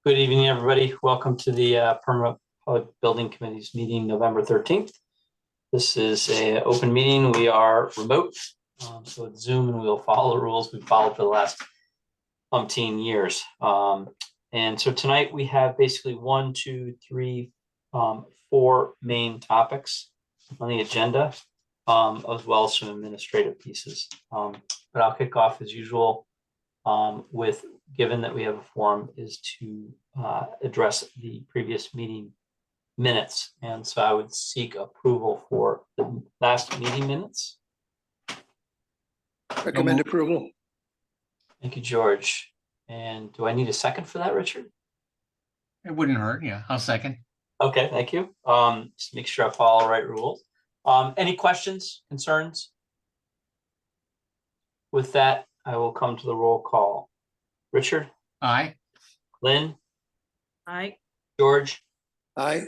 Good evening, everybody. Welcome to the Permanent Public Building Committee's meeting November 13th. This is an open meeting. We are remote, so it's Zoom, and we'll follow the rules we've followed for the last umpteen years. And so tonight we have basically four main topics on the agenda, as well as some administrative pieces. But I'll kick off as usual with, given that we have a forum, is to address the previous meeting minutes. And so I would seek approval for the last meeting minutes. Recommend approval. Thank you, George. And do I need a second for that, Richard? It wouldn't hurt. Yeah, I'll second. Okay, thank you. Just make sure I follow the right rules. Any questions, concerns? With that, I will come to the roll call. Richard? Aye. Lynn? Aye. George? Aye.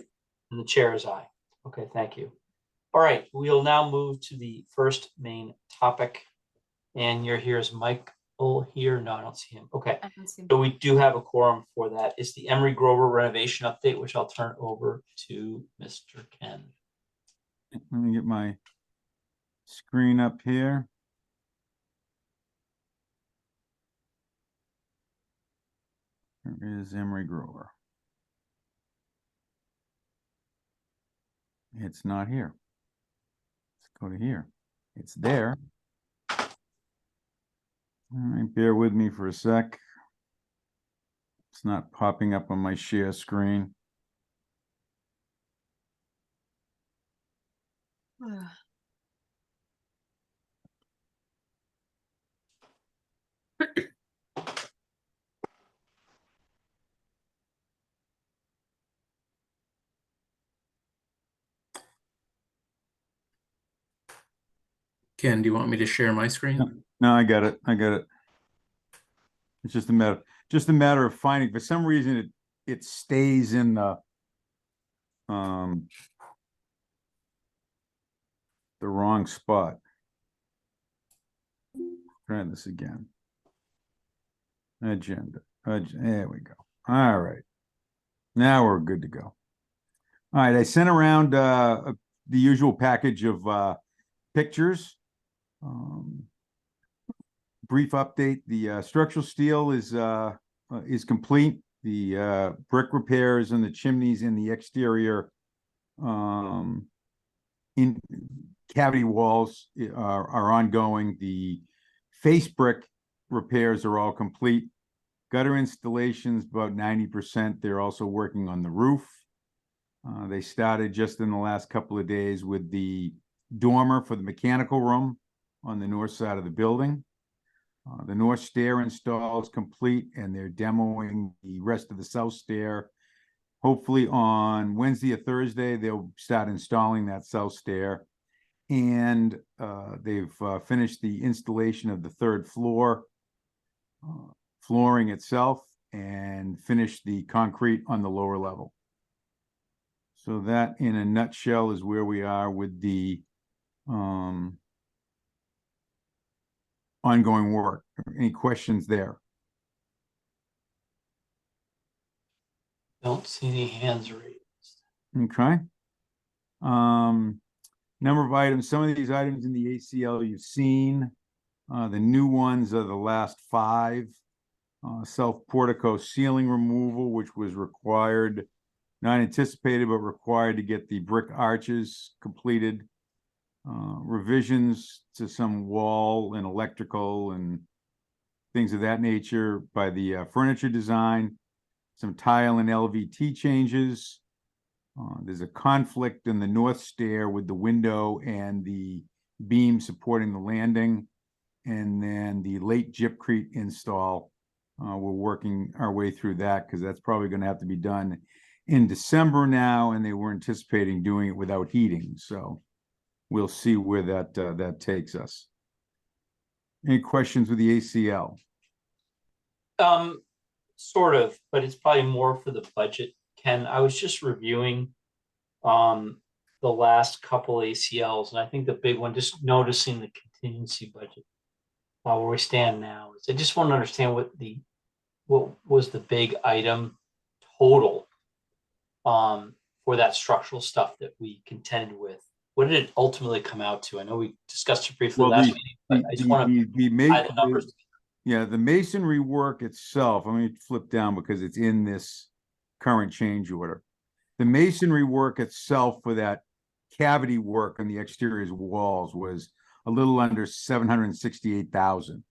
And the chair is aye. Okay, thank you. All right, we'll now move to the first main topic. And here's Michael here. No, I don't see him. Okay, I don't see him. so we do have a quorum for that. It's the Emery Grover renovation update, which I'll turn over to Mr. Ken. Let me get my screen up here. There is Emery Grover. It's not here. Let's go to here. It's there. All right, bear with me for a sec. It's not popping up on my share screen. Ken, do you want me to share my screen? No, I got it. I got it. It's just a matter of finding. For some reason, it stays in the wrong spot. Try this again. Agenda. There we go. All right. Now we're good to go. All right. I sent around the usual package of pictures. Brief update: the structural steel is complete. The brick repairs and the chimneys in the exterior in cavity walls are ongoing. The face brick repairs are all complete. Gutter installations about 90%. They're also working on the roof. They started just in the last couple of days with the dormer for the mechanical room on the north side of the building. The north stair install is complete, and they're demoing the rest of the south stair. Hopefully on Wednesday or Thursday, they'll start installing that south stair. And they've finished the installation of the third floor flooring itself, and finished the concrete on the lower level. So that, in a nutshell, is where we are with the ongoing work. Any questions there? Don't see any hands raised. Okay. Number of items. Some of these items in the ACL you've seen. The new ones are the last 5. Self portico ceiling removal, which was required, not anticipated, but required to get the brick arches completed. Revisions to some wall and electrical and things of that nature by the furniture design. Some tile and LVT changes. There's a conflict in the north stair with the window and the beam supporting the landing. And then the late gypcrete install. We're working our way through that because that's probably going to have to be done in December now, and they were anticipating doing it without heating. So we'll see where that takes us. Any questions with the ACL? Sort of, but it's probably more for the budget. Ken, I was just reviewing the last couple ACLs, and I think the big one, just noticing the contingency budget where we stand now. I just want to understand what was the big item total for that structural stuff that we contended with? What did it ultimately come out to? I know we discussed it briefly Well, last meeting, but I just want to tie the numbers. yeah, the masonry work itself, let me flip down because it's in this current change order. The masonry work itself for that cavity work on the exterior walls was a little under 768,000.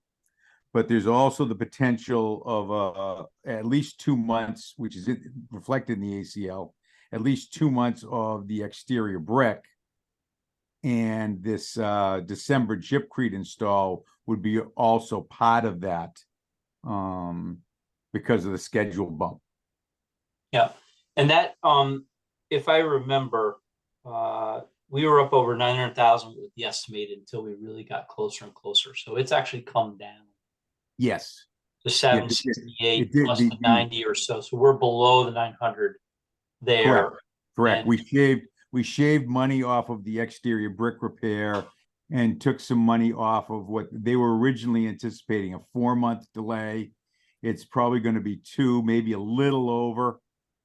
But there's also the potential of at least 2 months, which is reflected in the ACL, at least 2 months of the exterior brick. And this December gypcrete install would be also part of that because of the schedule bump. Yeah, and that if I remember, we were up over 900,000 with the estimated until we really got closer and closer. So it's actually come down Yes. to Yeah, it 768 did, plus the 90 or so. So we're below the 900 there. Correct. And- We shaved money off of the exterior brick repair and took some money off of what they were originally anticipating, a 4-month delay. It's probably going to be 2, maybe a little over.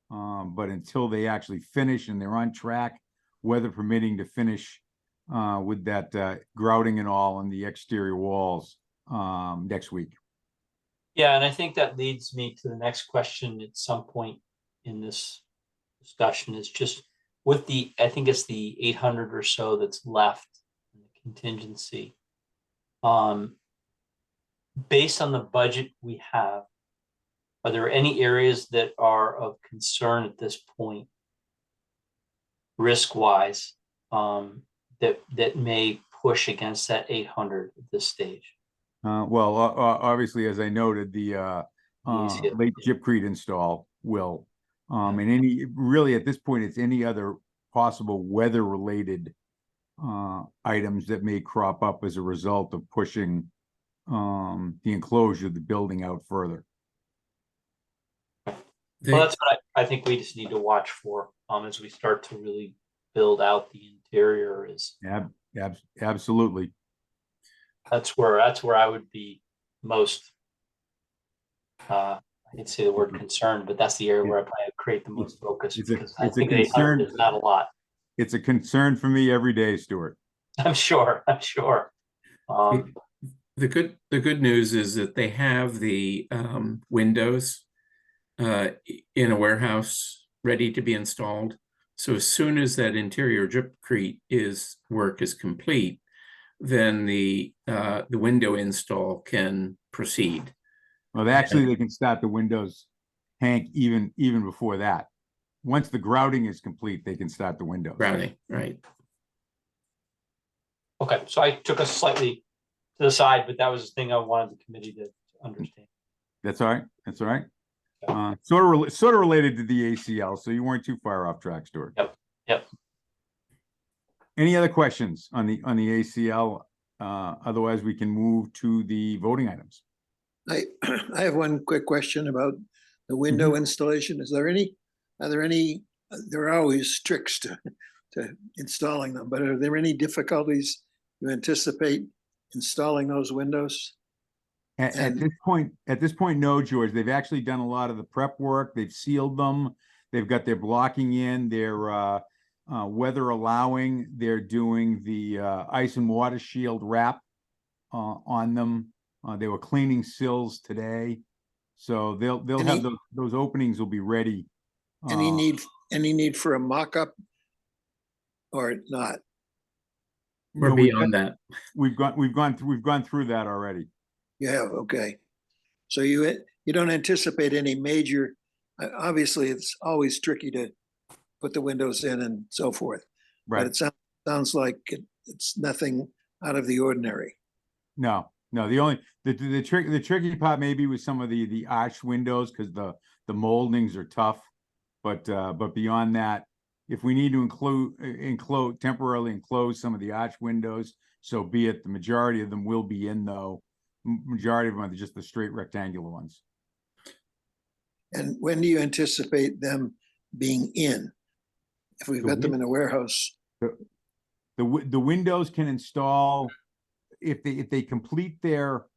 But until they actually finish and they're on track, weather permitting, to finish with that grouting and all on the exterior walls next week. Yeah, and I think that leads me to the next question at some point in this discussion is just with the, I think it's the 800 or so that's left in the contingency. Based on the budget we have, are there any areas that are of concern at this point, risk-wise, that may push against that 800 at this stage? Well, obviously, as I noted, the ACL. late gypcrete install will, and any, really at this point, it's any other possible weather-related items that may crop up as a result of pushing the enclosure of the building out further. They- Well, that's what I think we just need to watch for as we start to really build out the interior. Is Absolutely. that's where I would be most. I hate to say the word concerned, but that's the area where I plan to create the most focus It's a- because I it's a think 800 concern. is not a lot. It's a concern for me every day, Stuart. I'm sure. The good news is that they have the windows in a warehouse ready to be installed. So as soon as that interior gypcrete work is complete, then the window install can proceed. Well, actually, they can start the windows, Hank, even before that. Once the grouting is complete, they can start the windows. Routing, right? Okay, so I took us slightly to the side, but that was the thing I wanted the committee to understand. That's all right. That's all right. Sort of related to the ACL, so you weren't too far off track, Stuart. Yep. Any other questions on the ACL? Otherwise, we can move to the voting items. I have one quick question about the window installation. There are always tricks to installing them, but are there any difficulties you anticipate installing those windows? At And- this point, no, George. They've actually done a lot of the prep work. They've sealed them. They've got their blocking in. They're weather allowing. They're doing the ice and water shield wrap on them. They were cleaning sills today, so they'll have those openings will be ready. Any need for a mock-up or not? We're No, beyond that. We've gone through that already. Yeah, okay. So you don't anticipate any major, obviously, it's always tricky to put the windows in and so forth. But Right. it sounds like it's nothing out of the ordinary. No. The tricky part maybe with some of the arch windows because the moldings are tough, but beyond that, if we need to temporarily enclose some of the arch windows, so be it. The majority of them will be in though. Majority of them are just the straight rectangular ones. And when do you anticipate them being in? If we've got them in a warehouse, The windows can install if they complete their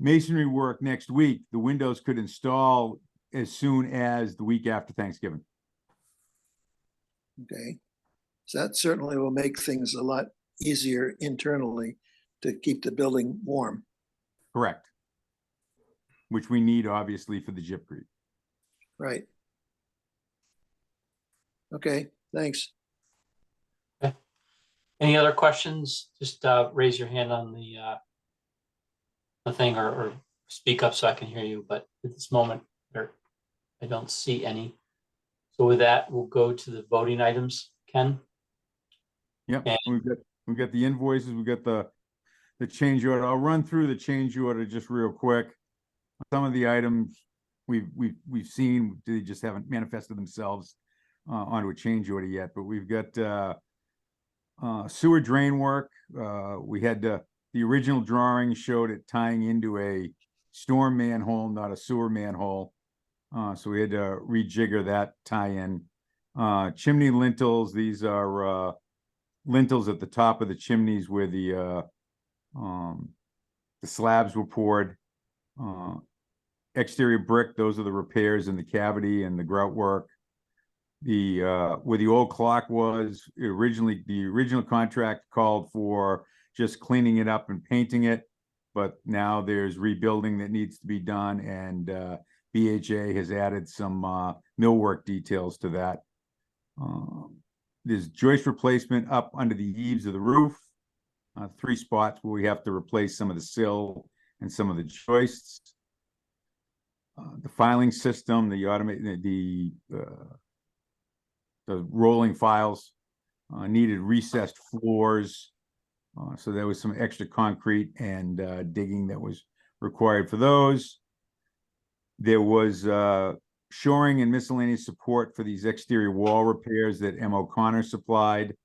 masonry work next week, the windows could install as soon as the week after Thanksgiving. Okay. So that certainly will make things a lot easier internally to keep the building warm. Correct. Which we need obviously for the gypcrete. Right. Okay, thanks. Any other questions? Just raise your hand on the thing or speak up so I can hear you, but at this moment, I don't see any. So with that, we'll go to the voting items. Ken? Yep, And- we've got the invoices, we've got the change order. I'll run through the change order just real quick. Some of the items we've seen, they just haven't manifested themselves onto a change order yet, but we've got sewer drain work. We had the original drawing showed it tying into a storm manhole, not a sewer manhole. So we had to rejigger that tie-in. Chimney lintels, these are lintels at the top of the chimneys where the slabs were poured. Exterior brick, those are the repairs in the cavity and the grout work. Where the old clock was originally, the original contract called for just cleaning it up and painting it, but now there's rebuilding that needs to be done, and BHA has added some millwork details to that. There's joist replacement up under the eaves of the roof. 3 spots where we have to replace some of the sill and some of the joists. The filing system, the automated, the rolling files needed recessed floors. So there was some extra concrete and digging that was required for those. There was shoring and miscellaneous support for these exterior wall repairs that M. O'Connor supplied.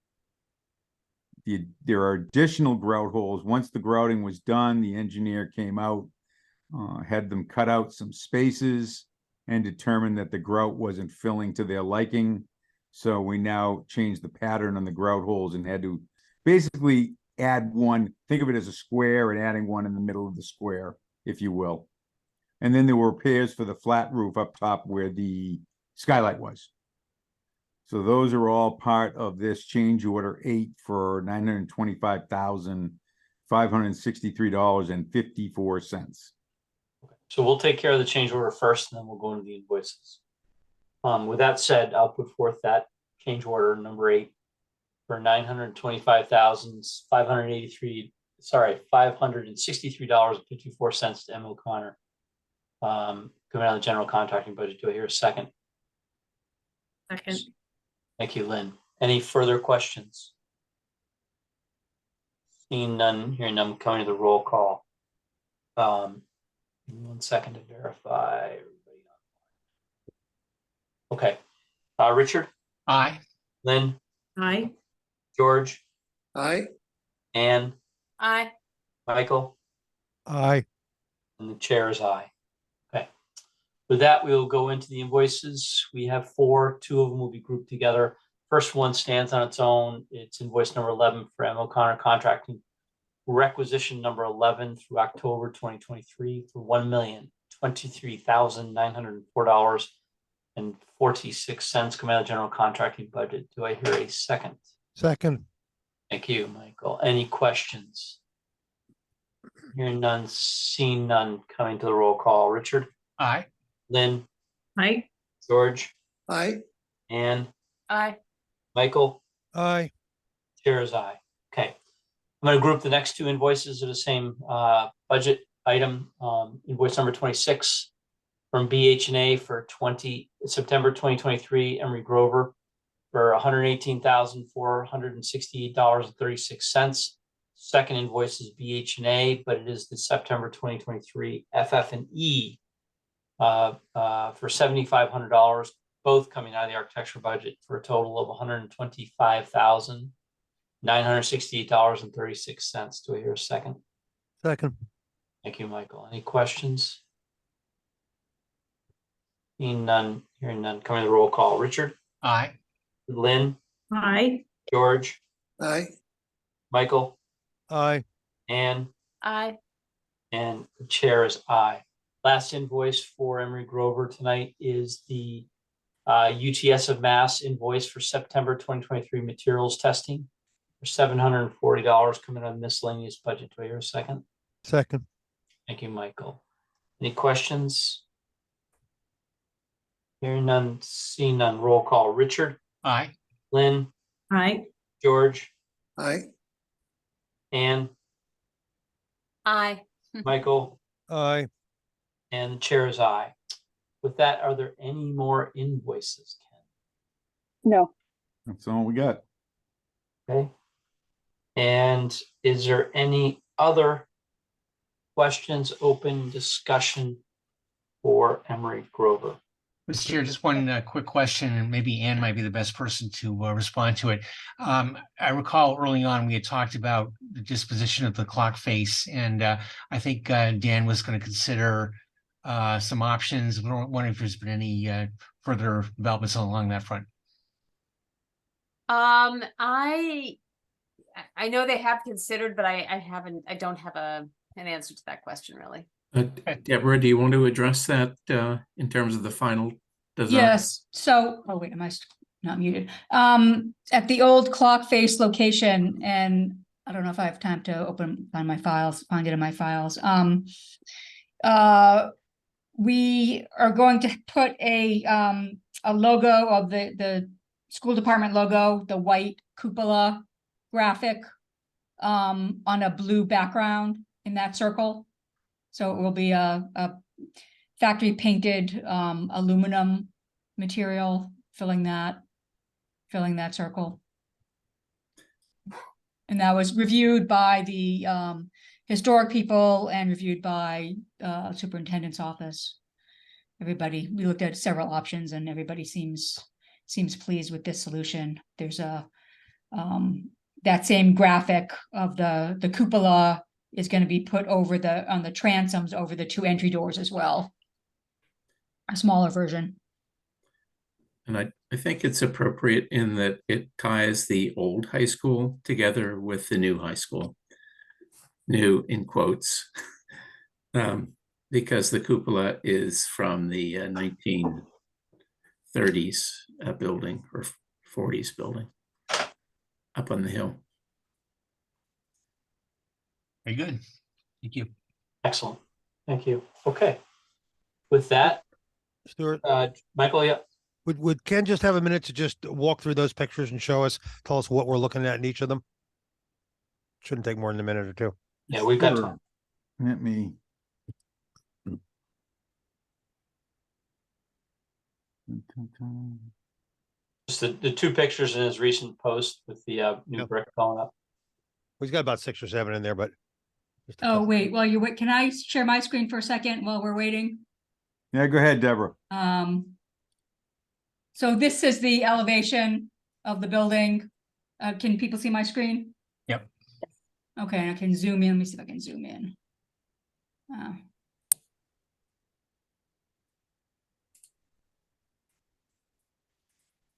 There are additional grout holes. Once the grouting was done, the engineer came out, had them cut out some spaces and determined that the grout wasn't filling to their liking. So we now changed the pattern on the grout holes and had to basically add one, think of it as a square and adding one in the middle of the square, if you will. And then there were repairs for the flat roof up top where the skylight was. So those are all part of this change order 8 for $925,563.54. So we'll take care of the change order first, and then we'll go into the invoices. With that said, I'll put forth that change order number 8 for $563.54 to M. O'Connor. Coming out of the general contracting budget. Do I hear a second? Second. Thank you, Lynn. Any further questions? Seeing none, hearing none, coming to the roll call. 1 second to verify everybody. Okay. Richard, Aye. Lynn, Aye. George, Aye, Ann, Aye. Michael, Aye. and the chair is aye. Okay. With that, we will go into the invoices. We have 4, 2 of them will be grouped together. First one stands on its own. It's invoice number 11 for M. O'Connor Contracting. Requisition number 11 through October 2023 for $1,023,904.46 come out of the general contracting budget. Do I hear a second? Second. Thank you, Michael. Any questions? Hearing none, seeing none, coming to the roll call. Richard, Aye. Lynn, Aye. George, aye, Ann, Aye. Michael, Aye. chair is aye. Okay. I'm going to group the next 2 invoices of the same budget item. Invoice number 26 from BH&A for September 2023, Emery Grover for $118,468.36. Second invoice is BH&A, but it is the September 2023 FF&E for $7,500, both coming out of the architecture budget for a total of $125,968.36. Do I hear a second? Second. Thank you, Michael. Any questions? Seeing none, hearing none, coming to the roll call. Richard, Aye. Lynn, Aye. George, aye, Michael, Aye. Ann, Aye. And the chair is aye. Last invoice for Emery Grover tonight is the UTS of Mass invoice for September 2023 materials testing for $740 coming out of miscellaneous budget. Do I hear a second? Second. Thank you, Michael. Any questions? Hearing none, seeing none, roll call. Richard, Aye. Lynn, Aye. George, Aye. Ann, Aye. Michael, Aye. and the chair is aye. With that, are there any more invoices, Ken? No. That's all we got. Okay. And is there any other questions, open discussion for Emery Grover? Mr. Chair, just one quick question, and maybe Ann might be the best person to respond to it. I recall early on, we had talked about the disposition of the clock face, and I think Dan was going to consider some options. I wondering if there's been any further developments along that front. I know they have considered, but I don't have an answer to that question really. Deborah, do you want to address that in terms of the final design? Yes, so, oh wait, am I not muted? At the old clock face location, and I don't know if I have time to find it in my files. We are going to put a logo of the school department logo, the white cupola graphic, on a blue background in that circle. So it will be a factory painted aluminum material filling that circle. And that was reviewed by the historic people and reviewed by superintendent's office. Everybody, we looked at several options and everybody seems pleased with this solution. There's a that same graphic of the cupola is going to be put over on the transoms over the two entry doors as well. A smaller version. And I think it's appropriate in that it ties the old high school together with the new high school. New in quotes, because the cupola is from the 1930s building or 40s building up on the hill. Very good. Thank you. Excellent. Thank you. Okay. With that, Stuart, Michael, yeah. would Ken just have a minute to just walk through those pictures and tell us what we're looking at in each of them? Shouldn't take more than a minute or two. Yeah, we've got Sure. time. Let me. Just the two pictures in his recent post with the new Yep. brick going up. He's got about 6 or 7 in there, but. just a Oh, couple. wait, while you wait, can I share my screen for a second while we're waiting? Yeah, go ahead, Deborah. So this is the elevation of the building. Can people see my screen? Yep. Okay, I can zoom in. Let me see if I can zoom in.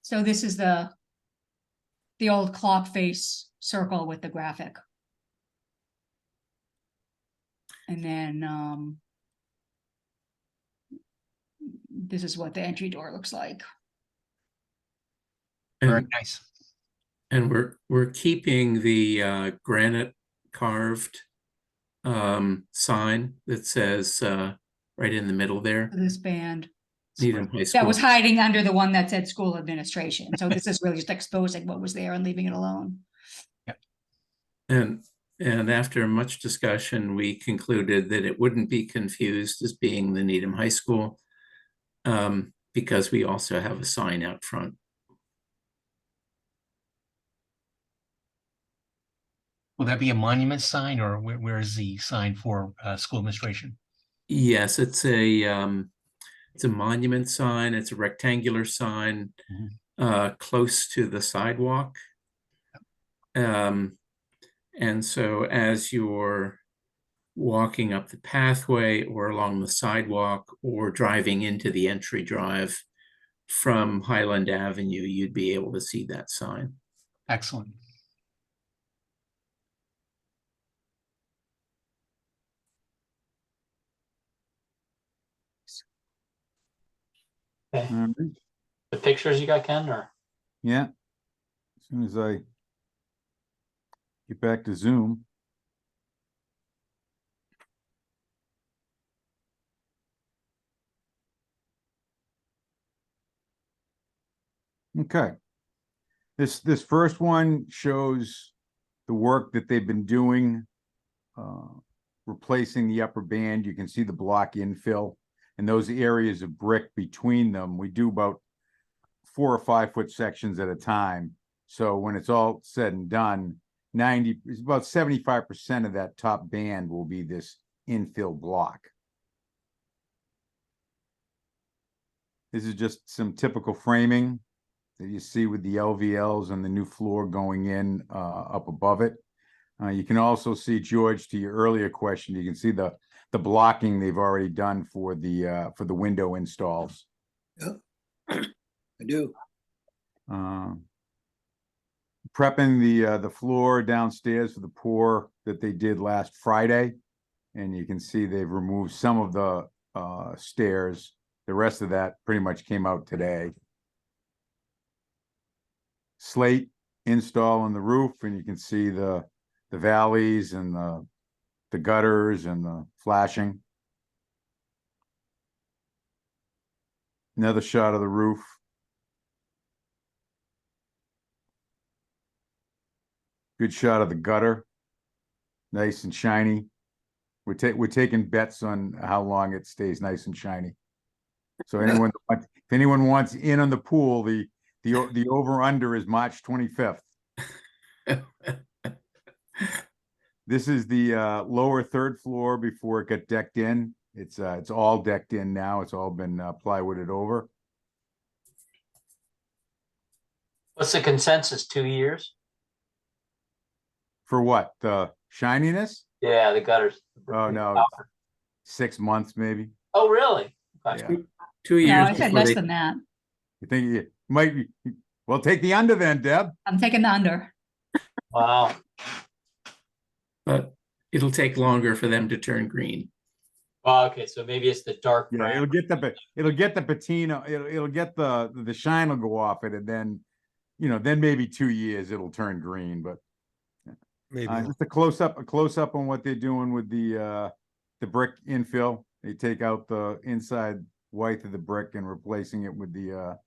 So this is the old clock face circle with the graphic. And then this is what the entry door looks like. Very And, nice. and we're keeping the granite carved sign that says right in the middle there, This band. Needham High School. That was hiding under the one that said school administration. So this is really just exposing what was there and leaving it alone. And after much discussion, we concluded that it wouldn't be confused as being the Needham High School because we also have a sign out front. Will that be a monument sign, or where is the sign for school administration? Yes, it's a monument sign. It's a rectangular sign close to the sidewalk. And so as you're walking up the pathway or along the sidewalk or driving into the entry drive from Highland Avenue, you'd be able to see that sign. Excellent. Okay, All right. the pictures you got, Ken, or? Yeah. As soon as I get back to Zoom. Okay. This first one shows the work that they've been doing, replacing the upper band. You can see the block infill and those areas of brick between them. We do about 4 or 5 foot sections at a time. So when it's all said and done, it's about 75% of that top band will be this infill block. This is just some typical framing that you see with the LVLs and the new floor going in up above it. You can also see, George, to your earlier question, you can see the blocking they've already done for the window installs. Yeah, I do. Prepping the floor downstairs for the pour that they did last Friday. And you can see they've removed some of the stairs. The rest of that pretty much came out today. Slate install on the roof, and you can see the valleys and the gutters and the flashing. Another shot of the roof. Good shot of the gutter. Nice and shiny. We're taking bets on how long it stays nice and shiny. So if anyone wants in on the pool, the over under is March 25th. This is the lower third floor before it got decked in. It's all decked in now. It's all been plywooded over. What's the consensus? 2 years? For what? The shininess? Yeah, the gutters. Oh, no. 6 months maybe. Oh, really? Okay. Yeah. 2 No, years I said before less they, than that. You think it might be? Well, take the under then, Deb. I'm taking the under. Wow. but it'll take longer for them to turn green. Well, okay, so maybe it's the dark Yeah, brown. it'll get the patina. It'll get the shine will go off it, and then, then maybe 2 years it'll turn green. But Maybe. just a close up on what they're doing with the brick infill. They take out the inside white of the brick and replacing it with the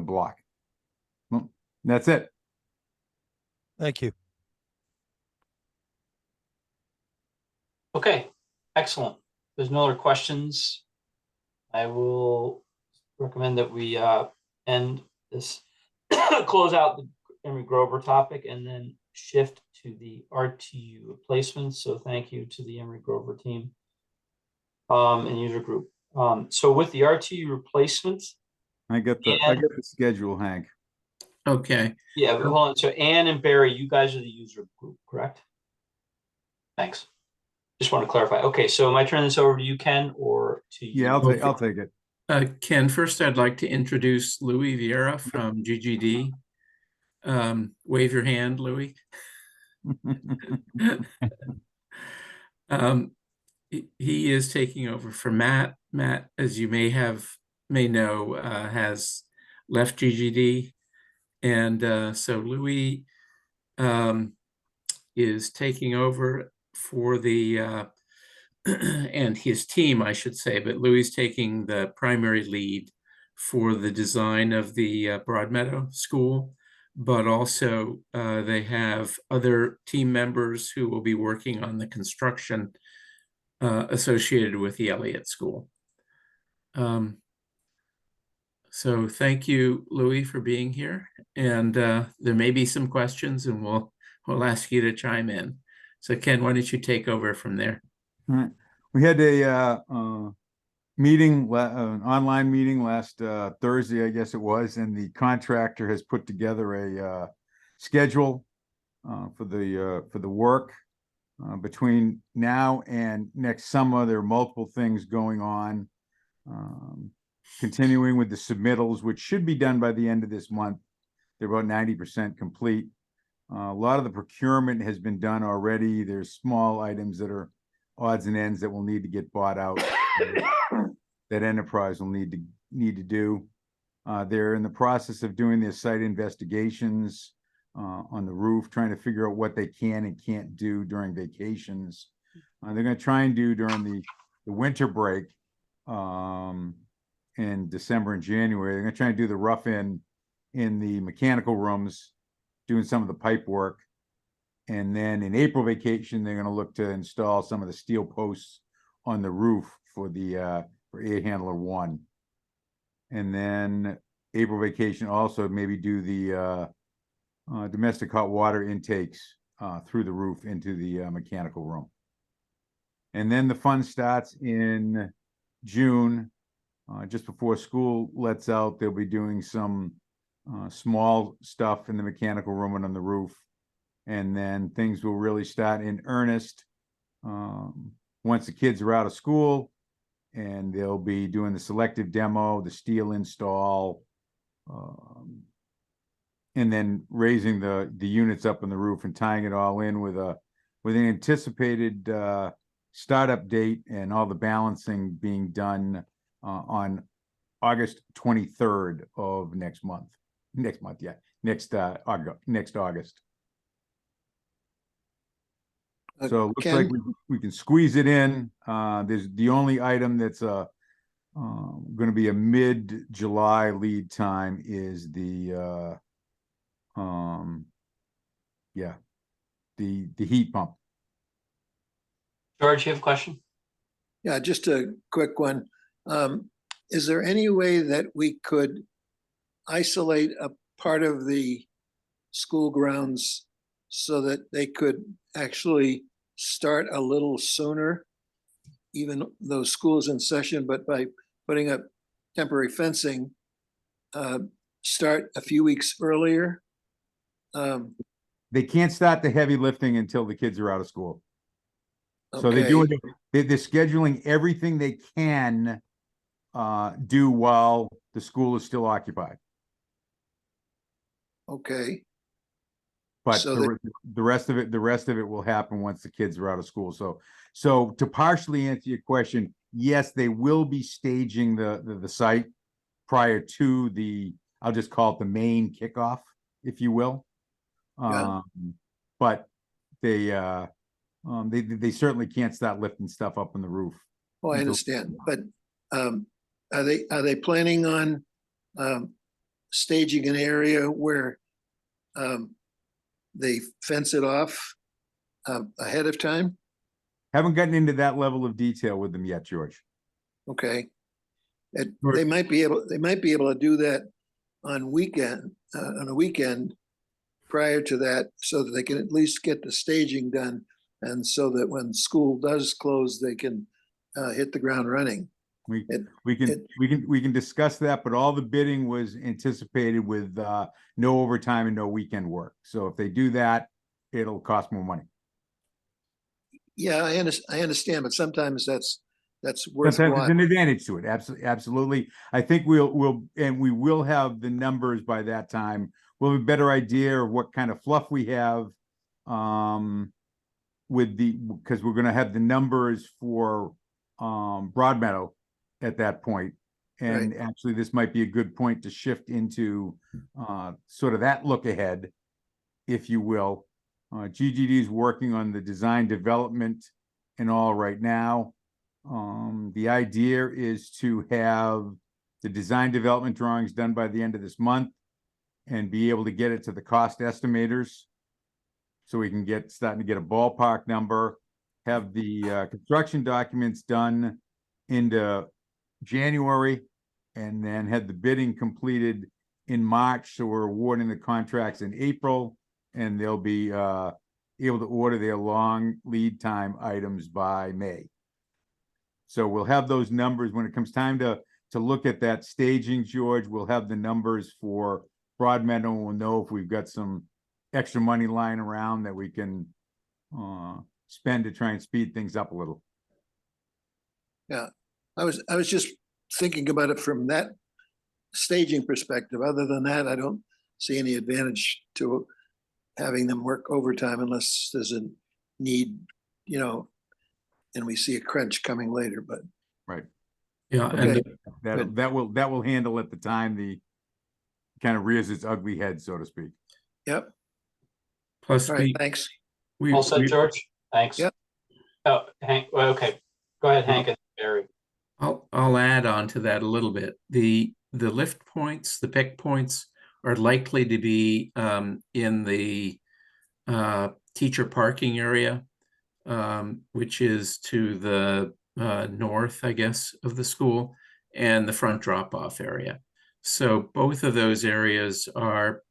block. Well, that's it. Thank you. Okay, excellent. There's no other questions. I will recommend that we end this, close out the Emery Grover topic, and then shift to the RTU replacements. So thank you to the Emery Grover team and user group. So with the RTU replacements, I got the schedule, Hank. Okay. yeah, but hold on. So Ann and Barry, you guys are the user group, correct? Thanks. Just want to clarify. Okay, so am I turning this over to you, Ken, or to you? Yeah, I'll take it. Ken, first I'd like to introduce Louis Vieira from GGD. Wave your hand, Louis. He is taking over for Matt. Matt, as you may know, has left GGD. And so Louis is taking over for the and his team, I should say, but Louis is taking the primary lead for the design of the Broadmeadow School, but also they have other team members who will be working on the construction associated with the Elliott School. So thank you, Louis, for being here. And there may be some questions, and we'll ask you to chime in. So Ken, why don't you take over from there? All right. We had a meeting, an online meeting last Thursday, I guess it was, and the contractor has put together a schedule for the work between now and next summer. There are multiple things going on. Continuing with the submittals, which should be done by the end of this month. They're about 90% complete. A lot of the procurement has been done already. There's small items that are odds and ends that will need to get bought out. That enterprise will need to do. They're in the process of doing their site investigations on the roof, trying to figure out what they can and can't do during vacations. They're gonna try and do during the winter break in December and January. They're gonna try and do the rough in the mechanical rooms, doing some of the pipe work. And then in April vacation, they're gonna look to install some of the steel posts on the roof for the for air handler 1. And then April vacation also maybe do the domestic hot water intakes through the roof into the mechanical room. And then the fun starts in June, just before school lets out. They'll be doing some small stuff in the mechanical room and on the roof. And then things will really start in earnest once the kids are out of school, and they'll be doing the selective demo, the steel install, and then raising the units up on the roof and tying it all in with an anticipated startup date and all the balancing being done on August 23rd of next August. So it looks Ken? like we can squeeze it in. There's the only item that's going to be a mid-July lead time is the heat pump. George, you have a question? Yeah, just a quick one. Is there any way that we could isolate a part of the school grounds so that they could actually start a little sooner, even though school's in session, but by putting up temporary fencing, start a few weeks earlier? They can't start the heavy lifting until the kids are out of school. So they're scheduling everything they can do while the school is still occupied. Okay, But So the rest of it will happen once the kids are out of school. So to partially answer your question, yes, they will be staging the site prior to I'll just call it the main kickoff, if you will. Yeah. But they certainly can't start lifting stuff up on the roof. oh, I understand, but are they planning on staging an area where they fence it off ahead of time? Haven't gotten into that level of detail with them yet, George. Okay. Sure. They might be able to do that on a weekend prior to that, so that they can at least get the staging done, and so that when school does close, they can hit the ground running. We can discuss that, but all the bidding was anticipated with no overtime and no weekend work. So if they do that, it'll cost more money. Yeah, I understand, but sometimes that's Sometimes worthwhile. there's an advantage to it. Absolutely. I think we will have the numbers by that time. We'll have a better idea of what kind of fluff we have because we're going to have the numbers for Broadmeadow at that point. And actually, this might be a good point to shift into sort of that look ahead, if you will. GGD is working on the design development and all right now. The idea is to have the design development drawings done by the end of this month and be able to get it to the cost estimators so we can starting to get a ballpark number, have the construction documents done into January, and then had the bidding completed in March. So we're awarding the contracts in April, and they'll be able to order their long lead time items by May. So we'll have those numbers when it comes time to look at that staging, George. We'll have the numbers for Broadmeadow. We'll know if we've got some extra money lying around that we can spend to try and speed things up a little. Yeah, I was just thinking about it from that staging perspective. Other than that, I don't see any advantage to having them work overtime unless there's a need, and we see a crunch coming later, but Right. Yeah, and Okay. That, that will handle at the time the kind of rears its ugly head, so to speak. yep. plus All right, thanks. we, All set, we- George? Thanks. Yep. Oh, Hank, well, okay. Go ahead, Hank and Barry. I'll add on to that a little bit. The lift points, the pick points are likely to be in the teacher parking area, which is to the north, I guess, of the school, and the front drop-off area. So both of those areas are,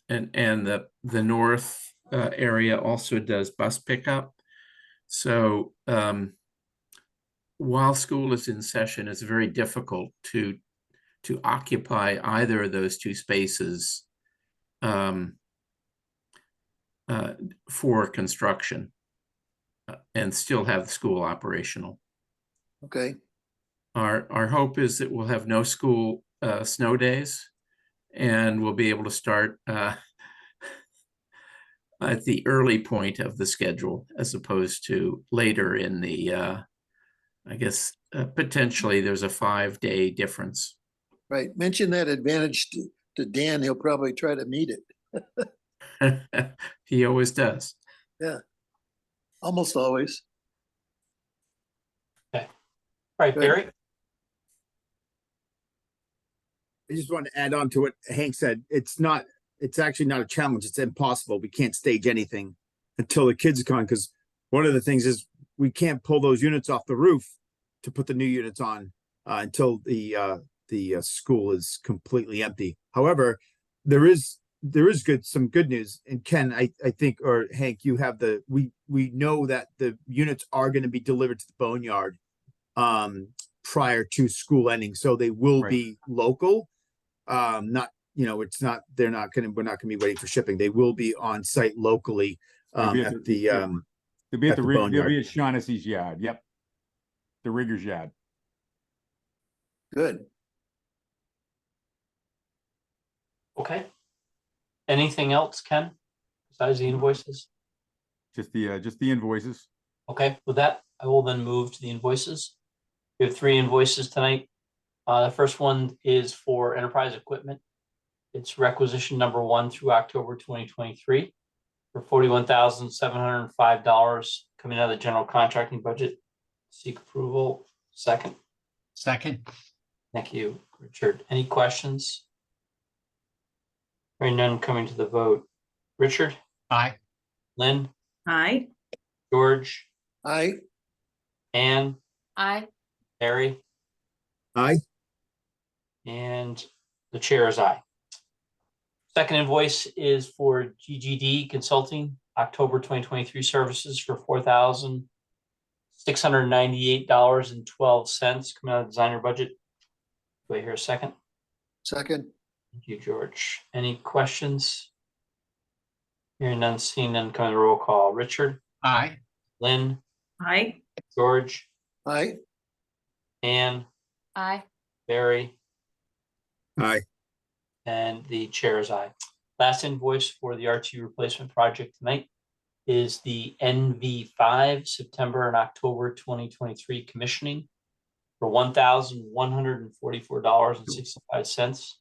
and the north area also does bus pickup. So while school is in session, it's very difficult to occupy either of those two spaces for construction and still have the school operational. Okay, Our hope is that we'll have no school snow days, and we'll be able to start at the early point of the schedule as opposed to later in the, I guess, potentially there's a 5-day difference. right. Mention that advantage to Dan. He'll probably try to meet it. He always does. Almost always. All right, Good. Barry? I just want to add on to what Hank said. It's actually not a challenge. It's impossible. We can't stage anything until the kids come, because one of the things is we can't pull those units off the roof to put the new units on until the school is completely empty. However, there is some good news. And Ken, I think, or Hank, you have we know that the units are going to be delivered to the boneyard prior to school ending, so they will Right. be local. Not, we're not going to be waiting for shipping. They will be on site locally They'll be at the They'll be at at the the rig, they'll boneyard. be at Shaughnessy's yard. Yep. The rigger's yard. Good. Okay. Anything else, Ken, besides the invoices? Just the invoices. Okay, with that, I will then move to the invoices. We have 3 invoices tonight. The first one is for enterprise equipment. It's requisition number 1 through October 2023 for $41,705 coming out of the general contracting budget. Seek approval. Second. Second. Thank you, Richard. Any questions? Hearing none, coming to the vote. Richard, Aye. Lynn, Aye. George, Aye, Anne, Aye. Harry, Aye. and the chair is aye. Second invoice is for GGD Consulting, October 2023 services for $4,698.12 coming out of the designer budget. Do I hear a second? second. Thank you, George. Any questions? Hearing none, seeing none, coming to roll call. Richard, Aye. Lynn, Aye. George, Aye, Anne, Aye. Barry, Aye. and the chair is aye. Last invoice for the RT replacement project tonight is the NV5 September and October 2023 commissioning for $1,144.65. It's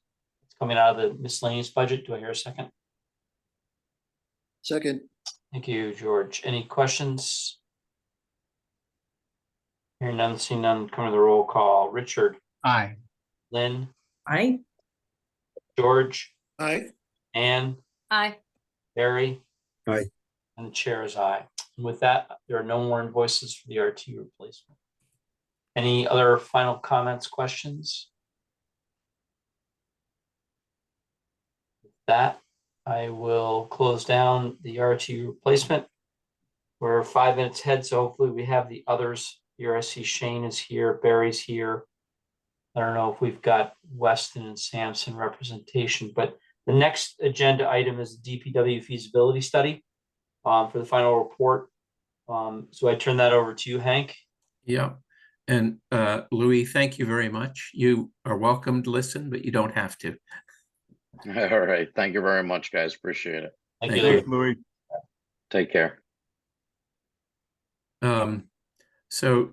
coming out of the miscellaneous budget. Do I hear a second? second. Thank you, George. Any questions? Hearing none, seeing none, coming to the roll call. Richard, Aye. Lynn, Aye. George, Aye, Anne, Aye. Barry. Aye. And the chair is aye. And with that, there are no more invoices for the RT replacement. Any other final comments, questions? With that, I will close down the RT replacement. We're 5 minutes ahead, so hopefully we have the others here. I see Shane is here, Barry's here. I don't know if we've got Weston and Sampson representation, but the next agenda item is the DPW feasibility study for the final report. So I turn that over to you, Hank. Yeah. And Louis, thank you very much. You are welcome to listen, but you don't have to. All right. Thank you very much, guys. Appreciate it. Thank you, Thank Lou. Thanks, Louis. Take care. So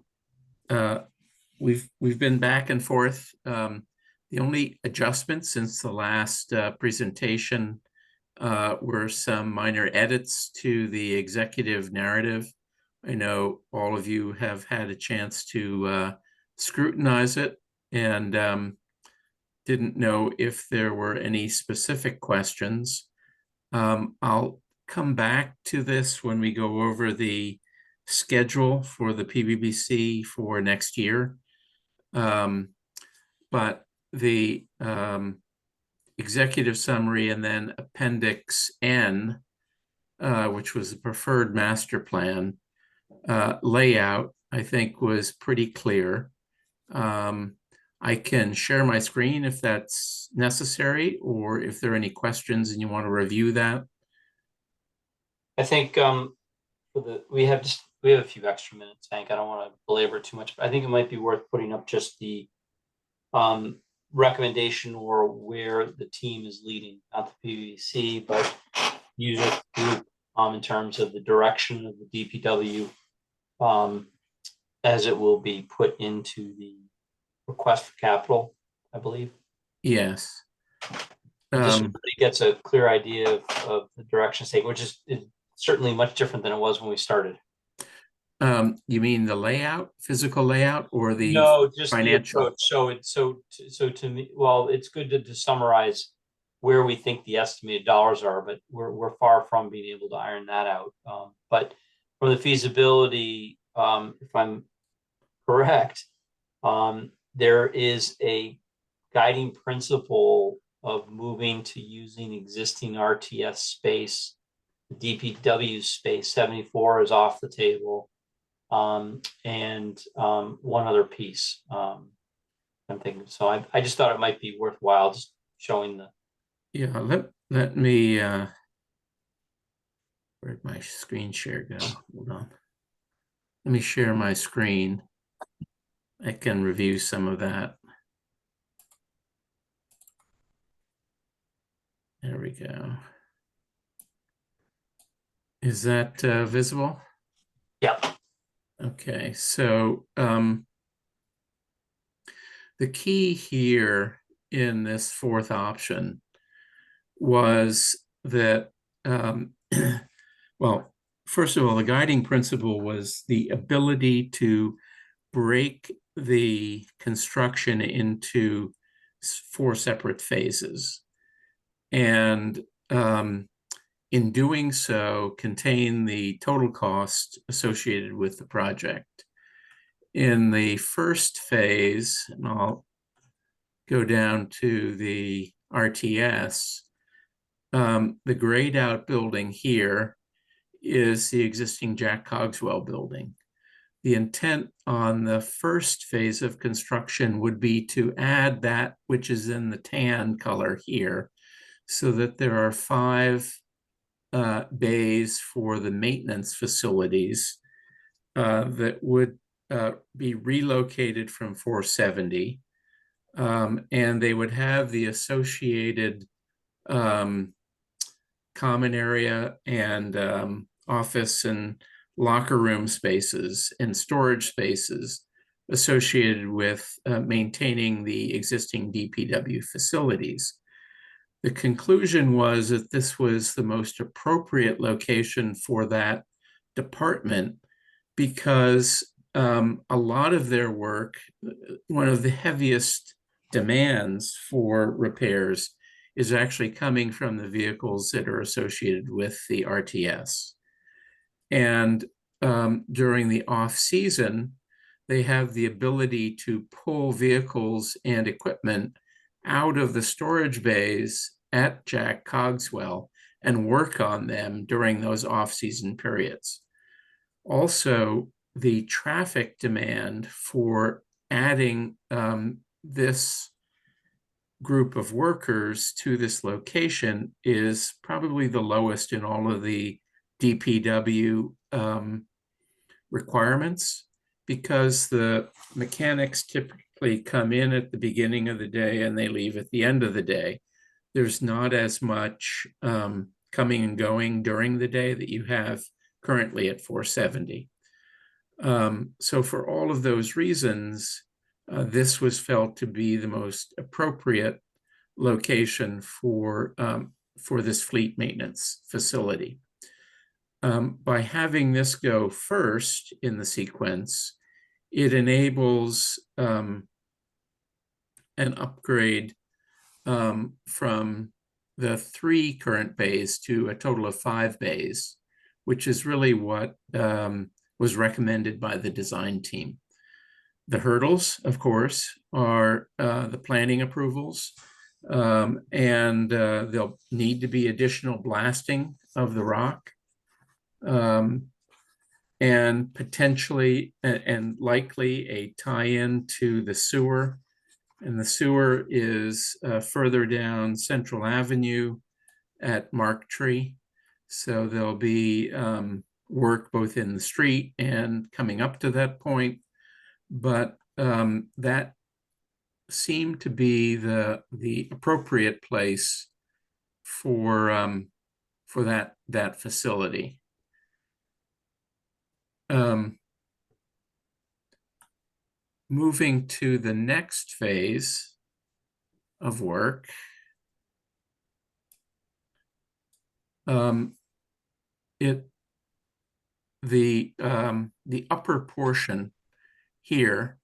we've been back and forth. The only adjustments since the last presentation were some minor edits to the executive narrative. I know all of you have had a chance to scrutinize it and didn't know if there were any specific questions. I'll come back to this when we go over the schedule for the PBBC for next year. But the executive summary and then Appendix N, which was the preferred master plan layout, I think was pretty clear. I can share my screen if that's necessary, or if there are any questions and you want to review that. I think we have a few extra minutes, Hank. I don't want to belabor too much, but I think it might be worth putting up just the recommendation or where the team is leading, not the PVC, but user group in terms of the direction of the DPW as it will be put into the request for capital, I believe. Yes. Just so everybody gets a clear idea of the direction taken, which is certainly much different than it was when we started. You mean the layout, physical layout, or the No, just financial? the approach. So to me, well, it's good to summarize where we think the estimated dollars are, but we're far from being able to iron that out. But from the feasibility, if I'm correct, there is a guiding principle of moving to using existing RTS space. DPW space 74 is off the table. And one other piece. I'm thinking, so I just thought it might be worthwhile just showing the. Yeah, let me where'd my screen share go? Hold on. Let me share my screen. I can review some of that. There we go. Is that visible? Yep. Okay, so the key here in this fourth option was that, well, first of all, the guiding principle was the ability to break the construction into 4 separate phases. And in doing so, contain the total cost associated with the project. In the first phase, and I'll go down to the RTS, the grayed out building here is the existing Jack Cogswell building. The intent on the first phase of construction would be to add that which is in the tan color here, so that there are 5 bays for the maintenance facilities that would be relocated from 470. And they would have the associated common area and office and locker room spaces and storage spaces associated with maintaining the existing DPW facilities. The conclusion was that this was the most appropriate location for that department because a lot of their work, one of the heaviest demands for repairs is actually coming from the vehicles that are associated with the RTS. And during the off-season, they have the ability to pull vehicles and equipment out of the storage bays at Jack Cogswell and work on them during those off-season periods. Also, the traffic demand for adding this group of workers to this location is probably the lowest in all of the DPW requirements, because the mechanics typically come in at the beginning of the day and they leave at the end of the day. There's not as much coming and going during the day that you have currently at 470. So for all of those reasons, this was felt to be the most appropriate location for this fleet maintenance facility. By having this go first in the sequence, it enables an upgrade from the 3 current bays to a total of 5 bays, which is really what was recommended by the design team. The hurdles, of course, are the planning approvals, and there'll need to be additional blasting of the rock, and potentially and likely a tie-in to the sewer. And the sewer is further down Central Avenue at Mark Tree. So there'll be work both in the street and coming up to that point. But that seemed to be the appropriate place for that facility. Moving to the next phase of work, the upper portion here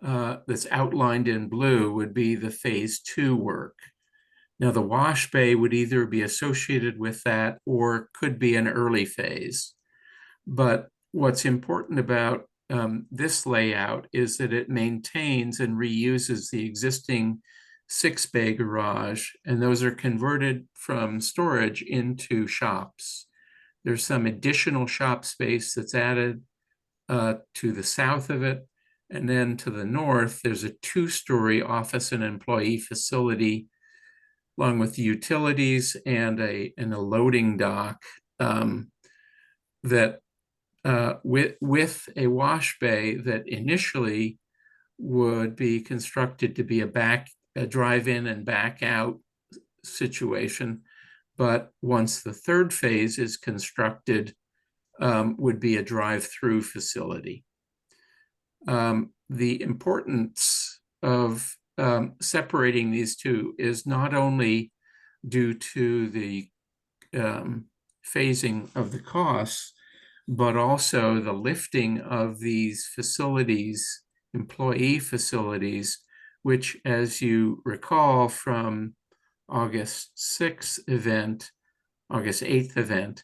that's outlined in blue would be the phase 2 work. Now the wash bay would either be associated with that or could be an early phase. But what's important about this layout is that it maintains and reuses the existing 6-bay garage, and those are converted from storage into shops. There's some additional shop space that's added to the south of it, and then to the north, there's a 2-story office and employee facility, along with utilities and a loading dock that with a wash bay that initially would be constructed to be a drive-in and back out situation, but once the 3rd phase is constructed, would be a drive-through facility. The importance of separating these two is not only due to the phasing of the costs, but also the lifting of these facilities, employee facilities, which, as you recall from August 6th event, August 8th event,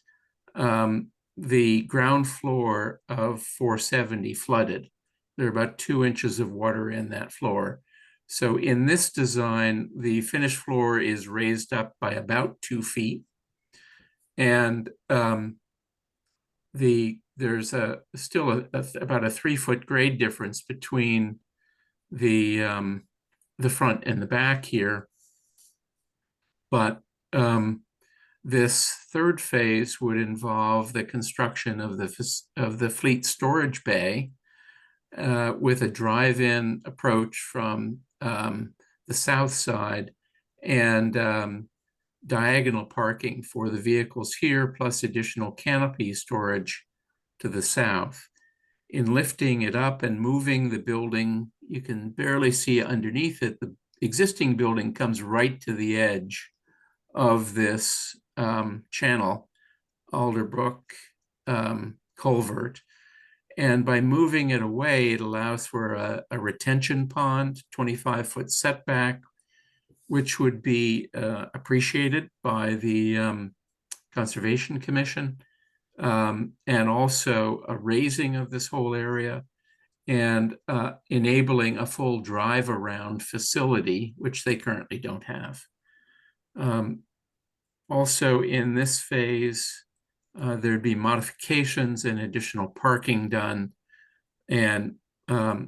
the ground floor of 470 flooded. There are about 2 inches of water in that floor. So in this design, the finished floor is raised up by about 2 feet. And there's still about a 3-foot grade difference between the front and the back here. But this 3rd phase would involve the construction of the fleet storage bay with a drive-in approach from the south side and diagonal parking for the vehicles here, plus additional canopy storage to the south. In lifting it up and moving the building, you can barely see underneath it. The existing building comes right to the edge of this channel, Alderbrook culvert. And by moving it away, it allows for a retention pond, 25-foot setback, which would be appreciated by the Conservation Commission, and also a raising of this whole area and enabling a full drive around facility, which they currently don't have. Also in this phase, there'd be modifications and additional parking done and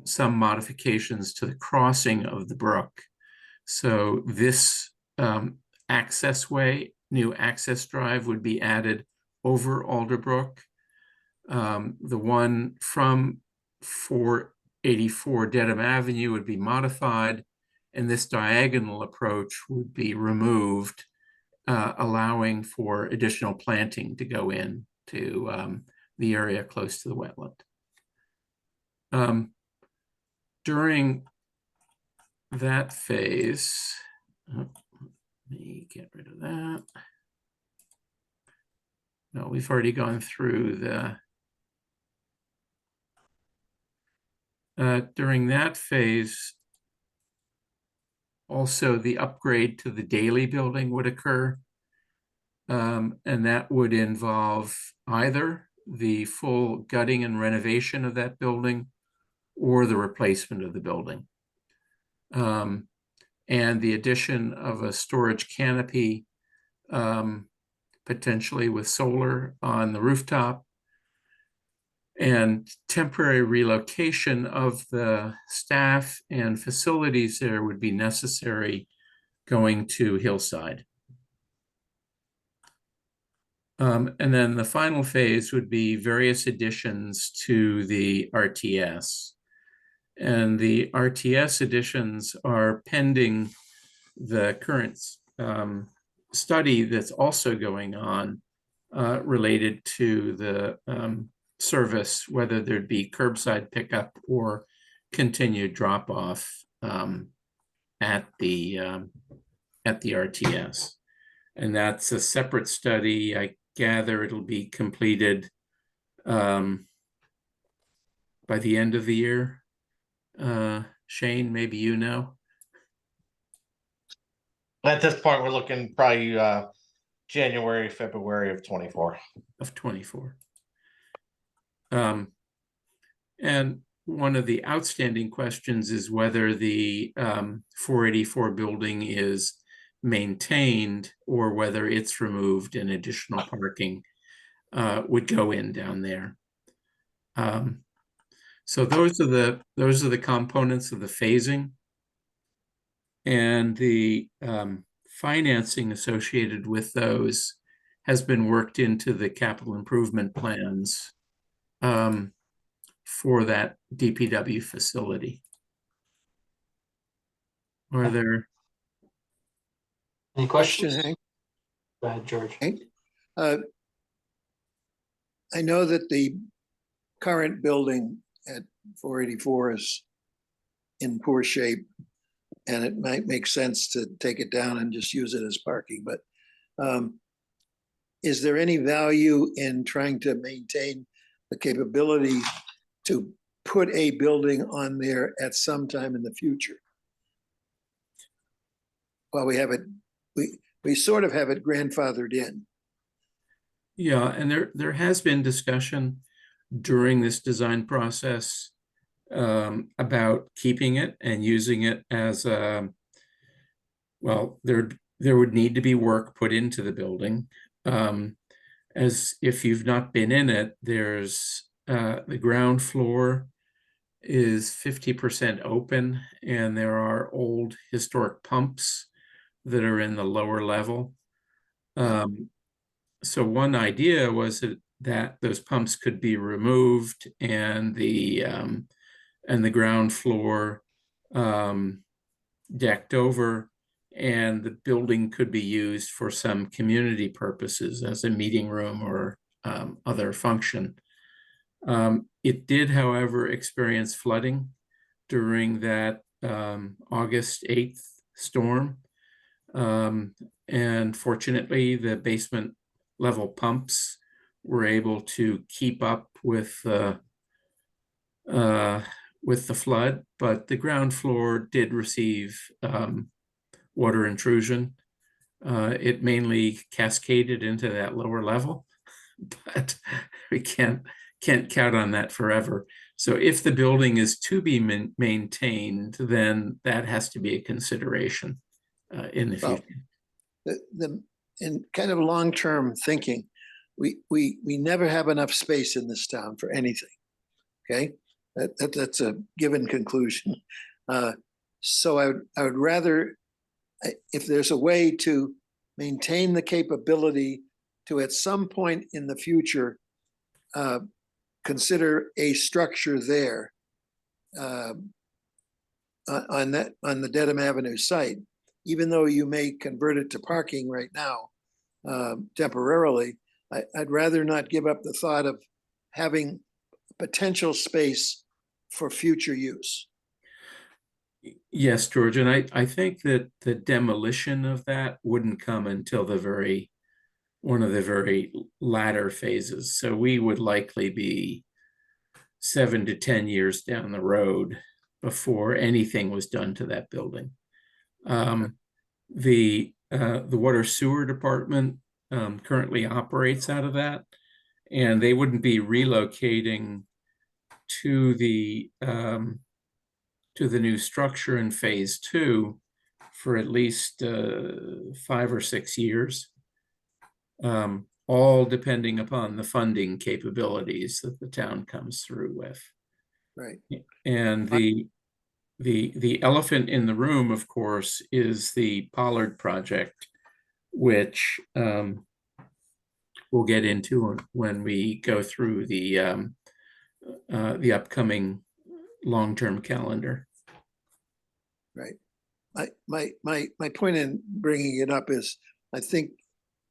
some modifications to the crossing of the brook. So this access way, new access drive would be added over Alderbrook. The one from 484 Dedham Avenue would be modified, and this diagonal approach would be removed, allowing for additional planting to go in to the area close to the wetland. During that phase, let me get rid of that. No, we've already gone through during that phase, also the upgrade to the Daily building would occur. And that would involve either the full gutting and renovation of that building or the replacement of the building. And the addition of a storage canopy, potentially with solar on the rooftop, and temporary relocation of the staff and facilities there would be necessary going to Hillside. And then the final phase would be various additions to the RTS. And the RTS additions are pending the current study that's also going on related to the service, whether there'd be curbside pickup or continued drop off at the RTS. And that's a separate study. I gather it'll be completed by the end of the year. Shane, maybe you know. At this point, we're looking probably January, February of 24. Of 24. And one of the outstanding questions is whether the 484 building is maintained or whether it's removed and additional parking would go in down there. So those are the components of the phasing, and the financing associated with those has been worked into the capital improvement plans for that DPW facility. Are there Any Question, questions? Hank? Go ahead, George. Hank? I know that the current building at 484 is in poor shape, and it might make sense to take it down and just use it as parking, but is there any value in trying to maintain the capability to put a building on there at some time in the future? Well, we have it, we sort of have it grandfathered in. Yeah, and there has been discussion during this design process about keeping it and using it as a, well, there would need to be work put into the building. As if you've not been in it, there's the ground floor is 50% open, and there are old historic pumps that are in the lower level. So one idea was that those pumps could be removed and the ground floor decked over, and the building could be used for some community purposes as a meeting room or other function. It did, however, experience flooding during that August 8th storm. And fortunately, the basement level pumps were able to keep up with the flood, but the ground floor did receive water intrusion. It mainly cascaded into that lower level, but we can't count on that forever. So if the building is to be maintained, then that has to be a consideration in the future. In kind of long-term thinking, we never have enough space in this town for anything. Okay, that's a given conclusion. So I would rather, if there's a way to maintain the capability to at some point in the future consider a structure there on the Dedham Avenue site, even though you may convert it to parking right now temporarily, I'd rather not give up the thought of having potential space for future use. Yes, George, and I think that the demolition of that wouldn't come until one of the very latter phases. So we would likely be 7 to 10 years down the road before anything was done to that building. The water sewer department currently operates out of that, and they wouldn't be relocating to the new structure in phase 2 for at least 5 or 6 years, all depending upon the funding capabilities that the town comes through with. Right. And the elephant in the room, of course, is the Pollard project, which we'll get into when we go through the upcoming long-term calendar. Right. My point in bringing it up is, I think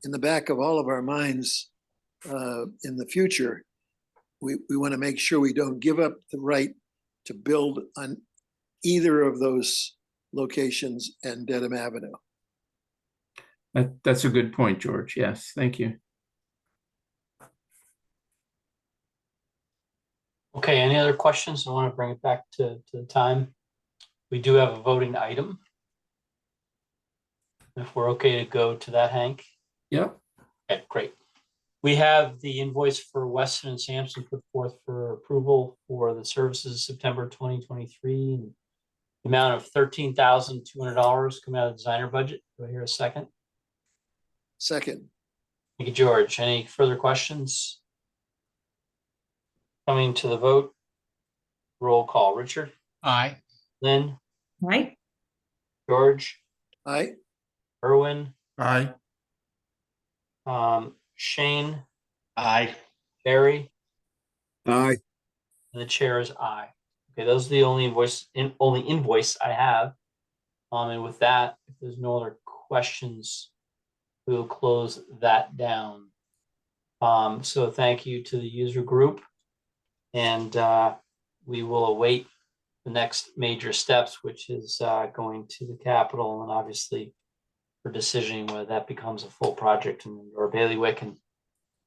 in the back of all of our minds, in the future, we want to make sure we don't give up the right to build on either of those locations and Dedham Avenue. That's a good point, George. Yes, thank you. Okay, any other questions? I want to bring it back to the time. We do have a voting item. If we're okay to go to that, Hank? Yep. Okay, great. We have the invoice for Weston and Sampson put forth for approval for the services September 2023. And the amount of $13,200 coming out of the designer budget. Do I hear a second? Second. Thank you, George. Any further questions? Coming to the vote. Roll call. Richard? Aye. Lynn? Right? George? Aye. Erwin? Aye. Shane? Aye. Barry? Aye. And the chair is aye. Okay, those are the only invoice I have. And with that, if there's no other questions, we will close that down. So thank you to the user group, and we will await the next major steps, which is going to the Capitol, and obviously for decisioning whether that becomes a full project or bailiwick. And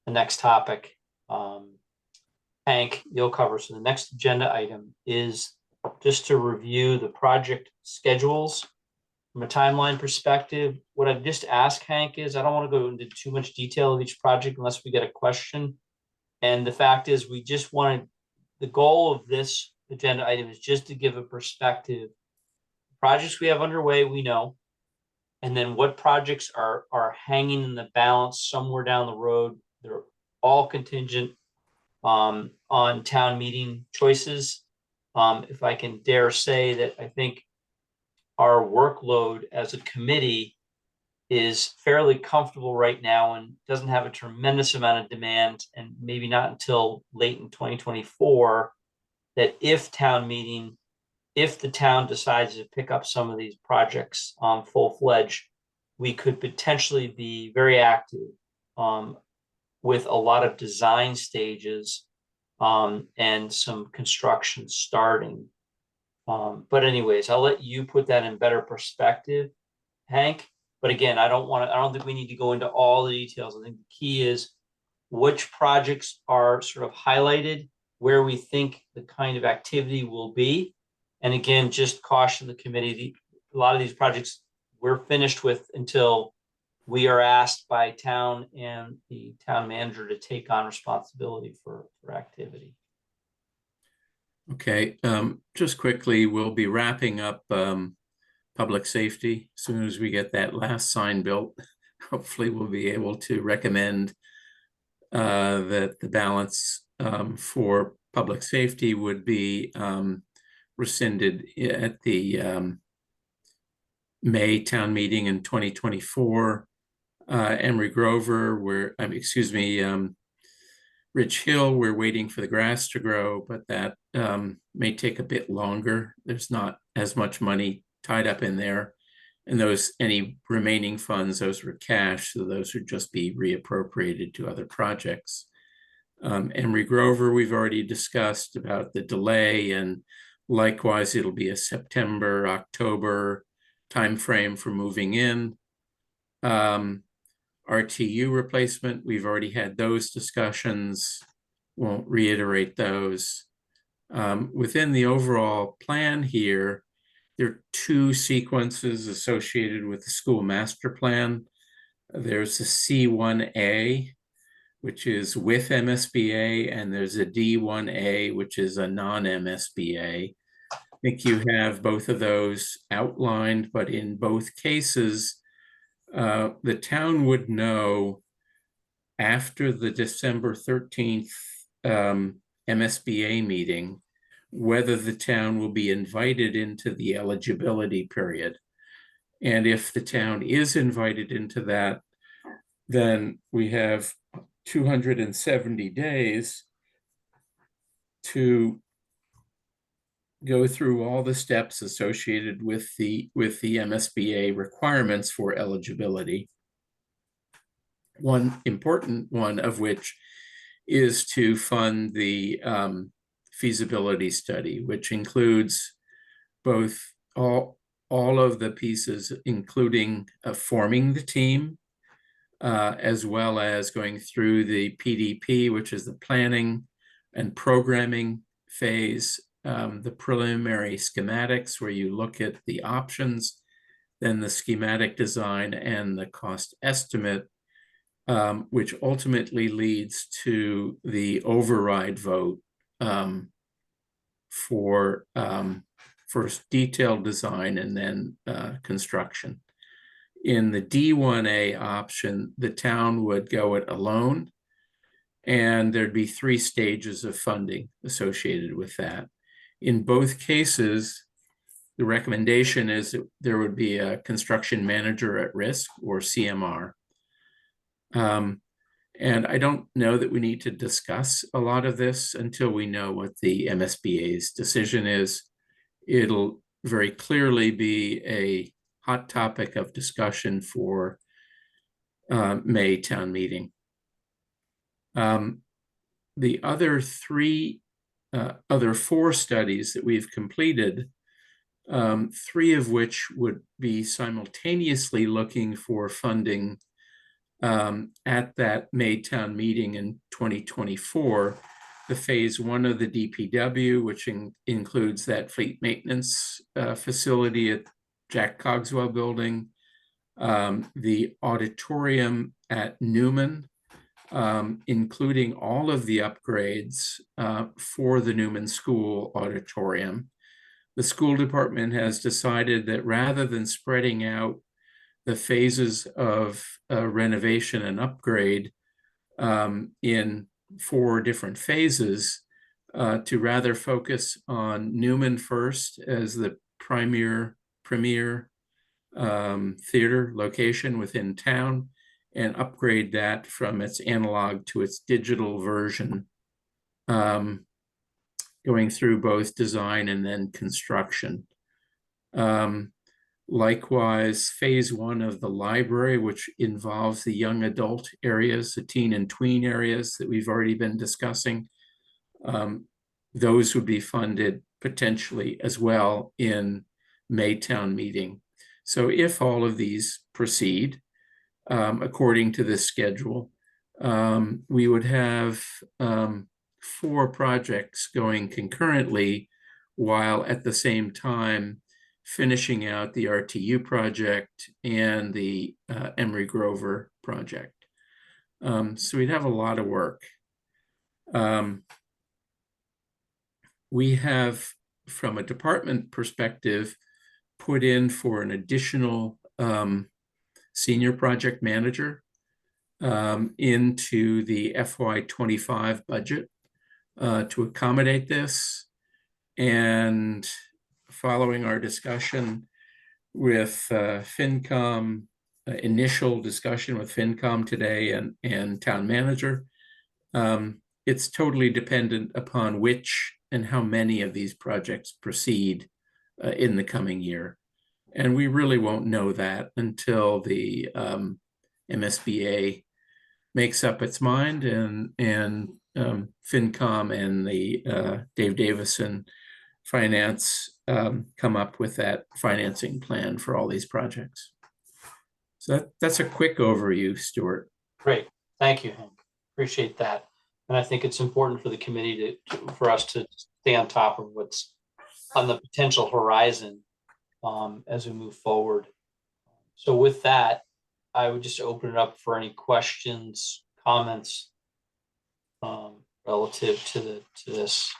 the next topic, Hank, you'll cover. So the next agenda item is just to review the project schedules from a timeline perspective. What I've just asked Hank is, I don't want to go into too much detail of each project unless we get a question. And the fact is, we just wanted, the goal of this agenda item is just to give a perspective. Projects we have underway, we know. And then what projects are hanging in the balance somewhere down the road. They're all contingent on town meeting choices. If I can dare say that, I think our workload as a committee is fairly comfortable right now and doesn't have a tremendous amount of demand, and maybe not until late in 2024, that if the town decides to pick up some of these projects full-fledged, we could potentially be very active with a lot of design stages and some construction starting. But anyways, I'll let you put that in better perspective, Hank. But again, I don't think we need to go into all the details. I think the key is which projects are sort of highlighted, where we think the kind of activity will be. And again, just caution the committee, a lot of these projects we're finished with until we are asked by town and the town manager to take on responsibility for activity. Okay, just quickly, we'll be wrapping up public safety as soon as we get that last sign built. Hopefully we'll be able to recommend that the balance for public safety would be rescinded at the May town meeting in 2024. Emery Grover, Rich Hill, we're waiting for the grass to grow, but that may take a bit longer. There's not as much money tied up in there. And any remaining funds, those were cash, so those would just be reappropriated to other projects. Emery Grover, we've already discussed about the delay, and likewise, it'll be a September, October timeframe for moving in. RTU replacement, we've already had those discussions. Won't reiterate those. Within the overall plan here, there are two sequences associated with the school master plan. There's a C1A, which is with MSBA, and there's a D1A, which is a non-MSBA. I think you have both of those outlined, but in both cases, the town would know after the December 13th MSBA meeting whether the town will be invited into the eligibility period. And if the town is invited into that, then we have 270 days to go through all the steps associated with the MSBA requirements for eligibility. One important one of which is to fund the feasibility study, which includes both all of the pieces, including forming the team, as well as going through the PDP, which is the planning and programming phase, the preliminary schematics, where you look at the options, then the schematic design and the cost estimate, which ultimately leads to the override vote for detailed design and then construction. In the D1A option, the town would go it alone, and there'd be 3 stages of funding associated with that. In both cases, the recommendation is that there would be a construction manager at risk, or CMR. And I don't know that we need to discuss a lot of this until we know what the MSBA's decision is. It'll very clearly be a hot topic of discussion for May town meeting. The other 4 studies that we've completed, 3 of which would be simultaneously looking for funding at that May town meeting in 2024, the phase 1 of the DPW, which includes that fleet maintenance facility at Jack Cogswell Building, the auditorium at Newman, including all of the upgrades for the Newman School auditorium. The school department has decided that rather than spreading out the phases of renovation and upgrade in 4 different phases, to rather focus on Newman first as the premier theater location within town, and upgrade that from its analog to its digital version, going through both design and then construction. Likewise, phase 1 of the library, which involves the young adult areas, the teen and tween areas that we've already been discussing, those would be funded potentially as well in May town meeting. So if all of these proceed according to this schedule, we would have 4 projects going concurrently, while at the same time finishing out the RTU project and the Emery Grover project. So we'd have a lot of work. We have, from a department perspective, put in for an additional senior project manager into the FY25 budget to accommodate this. And following our discussion with FinCom, initial discussion with FinCom today and town manager, it's totally dependent upon which and how many of these projects proceed in the coming year. And we really won't know that until the MSBA makes up its mind and FinCom and the Dave Davison Finance come up with that financing plan for all these projects. So that's a quick overview, Stuart. Great, thank you, Hank. Appreciate that. And I think it's important for the committee for us to stay on top of what's on the potential horizon as we move forward. So with that, I would just open it up for any questions, comments relative to this.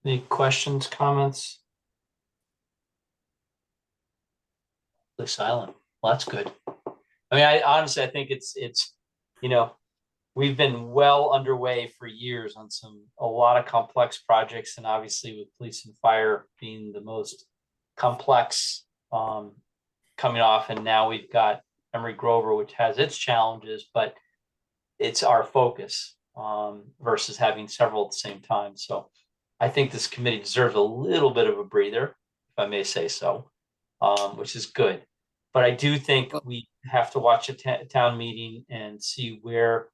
Any questions, comments? They're silent. Well, that's good. I mean, I honestly, I think it's, you know, we've been well underway for years on a lot of complex projects, and obviously with police and fire being the most complex coming off, and now we've got Emery Grover, which has its challenges, but it's our focus versus having several at the same time. So I think this committee deserves a little bit of a breather, if I may say so, which is good. But I do think we have to watch a town meeting and see where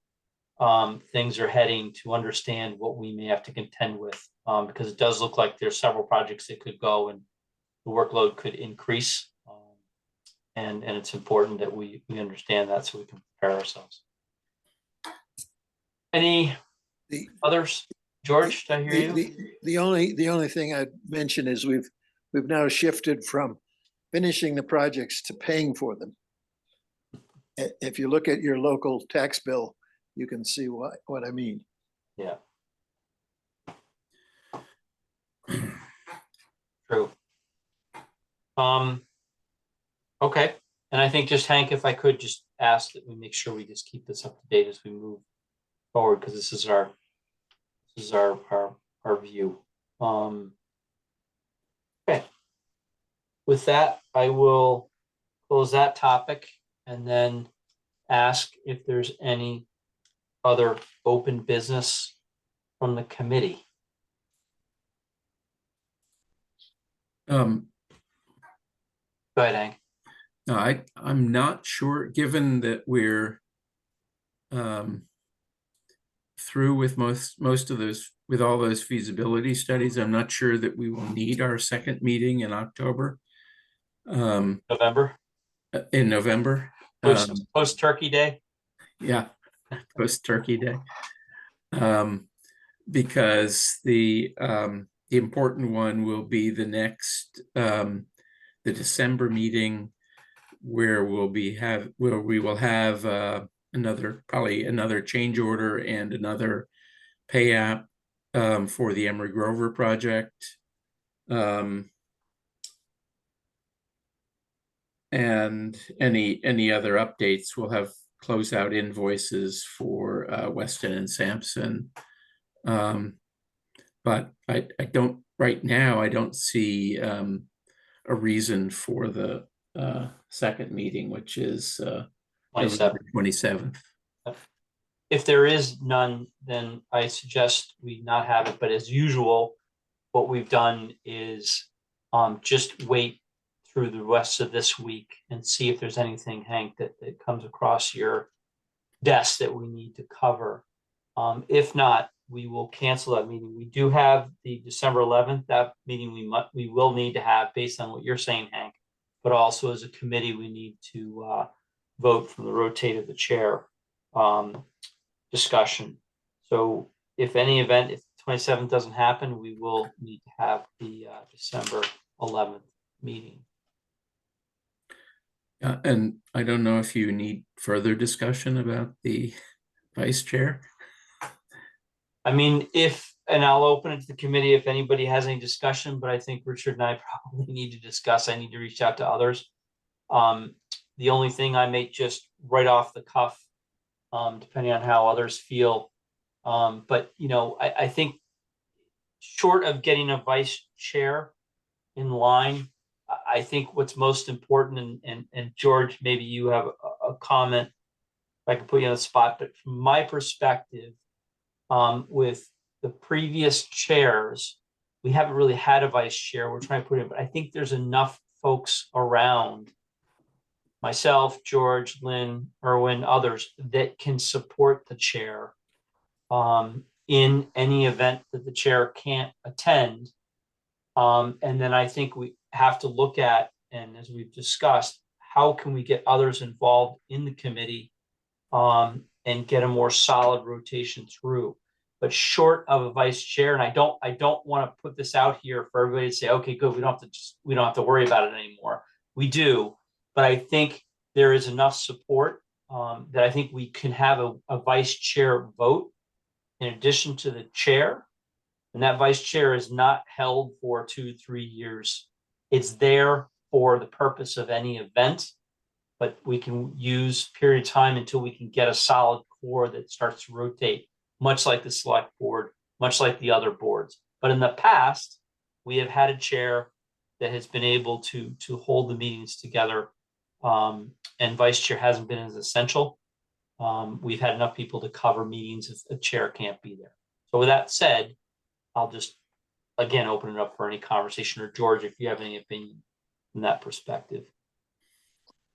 things are heading to understand what we may have to contend with, because it does look like there's several projects that could go and the workload could increase. And it's important that we understand that so we can prepare ourselves. Any others? George, did I hear you? The only thing I'd mention is we've now shifted from finishing the projects to paying for them. If you look at your local tax bill, you can see what I mean. Yeah. True. Okay. And I think just Hank, if I could just ask that we make sure we just keep this up to date as we move forward, because this is our view. Okay. With that, I will close that topic and then ask if there's any other open business from the committee. Go ahead, Hank. No, I'm not sure, given that we're through with most of those, with all those feasibility studies, I'm not sure that we will need our second meeting in October. November? In November. Post Turkey Day? Yeah, post Turkey Day. Because the important one will be the next, the December meeting, where we will have probably another change order and another pay app for the Emery Grover project. And any other updates, we'll have closeout invoices for Weston and Sampson. But I don't, right now, I don't see a reason for the second meeting, which is 27th. If there is none, then I suggest we not have it. But as usual, what we've done is just wait through the rest of this week and see if there's anything, Hank, that comes across your desk that we need to cover. If not, we will cancel that meeting. We do have the December 11th, that meeting we will need to have based on what you're saying, Hank, but also as a committee, we need to vote from the rotate of the chair discussion. So if any event, if 27th doesn't happen, we will need to have the December 11th meeting. And I don't know if you need further discussion about the vice chair. I mean, and I'll open it to the committee if anybody has any discussion, but I think Richard and I probably need to discuss. I need to reach out to others. The only thing I may just right off the cuff, depending on how others feel. But, you know, I think short of getting a vice chair in line, I think what's most important, and George, maybe you have a comment, if I can put you on the spot, but from my perspective, with the previous chairs, we haven't really had a vice chair. We're trying to put it, but I think there's enough folks around, myself, George, Lynn, Erwin, others that can support the chair in any event that the chair can't attend. And then I think we have to look at, and as we've discussed, how can we get others involved in the committee and get a more solid rotation through. But short of a vice chair, and I don't want to put this out here for everybody to say, okay, good, we don't have to worry about it anymore. We do, but I think there is enough support that I think we can have a vice chair vote in addition to the chair. And that vice chair is not held for 2-3 years. It's there for the purpose of any event, but we can use period of time until we can get a solid core that starts to rotate, much like the select board, much like the other boards. But in the past, we have had a chair that has been able to hold the meetings together, and vice chair hasn't been as essential. We've had enough people to cover meetings if a chair can't be there. So with that said, I'll just, again, open it up for any conversation, or George, if you have any opinion from that perspective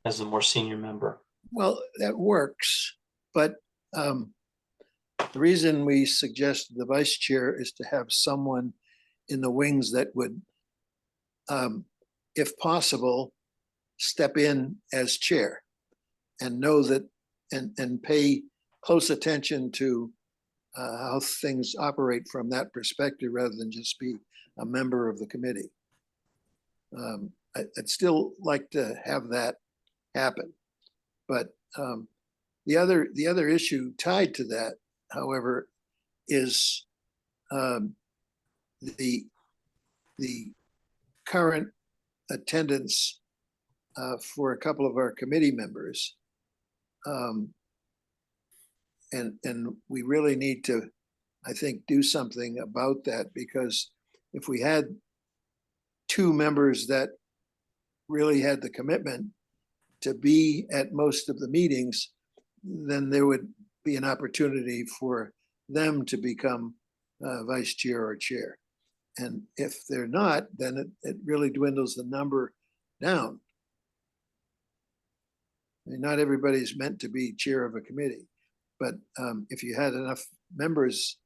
as the more senior member. Well, that works, but the reason we suggested the vice chair is to have someone in the wings that would, if possible, step in as chair and know that, and pay close attention to how things operate from that perspective rather than just be a member of the committee. I'd still like to have that happen, but the other issue tied to that, however, is the current attendance for a couple of our committee members. And we really need to, I think, do something about that, because if we had 2 members that really had the commitment to be at most of the meetings, then there would be an opportunity for them to become vice chair or chair. And if they're not, then it really dwindles the number down. I mean, not everybody's meant to be chair of a committee, but if you had enough members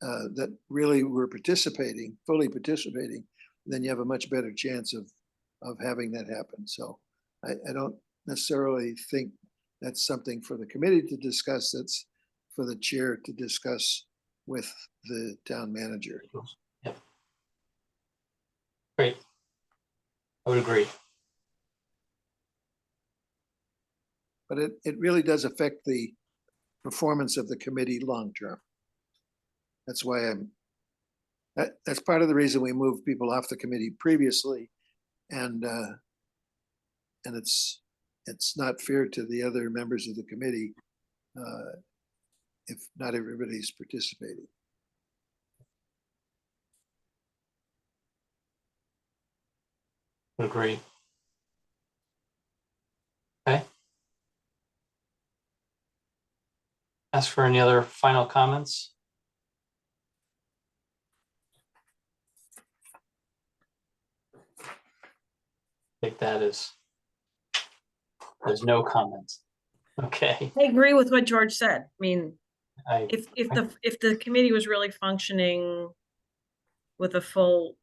that really were participating, fully participating, then you have a much better chance of having that happen. So I don't necessarily think that's something for the committee to discuss. That's for the chair to discuss with the town manager. Yep. Great. I would agree. But it really does affect the performance of the committee long-term. That's why that's part of the reason we moved people off the committee previously. And it's not fair to the other members of the committee if not everybody's participating. Agree. Okay. Ask for any other final comments? Take that as there's no comments. Okay. I agree with what George said. I mean, I if the committee was really functioning with a full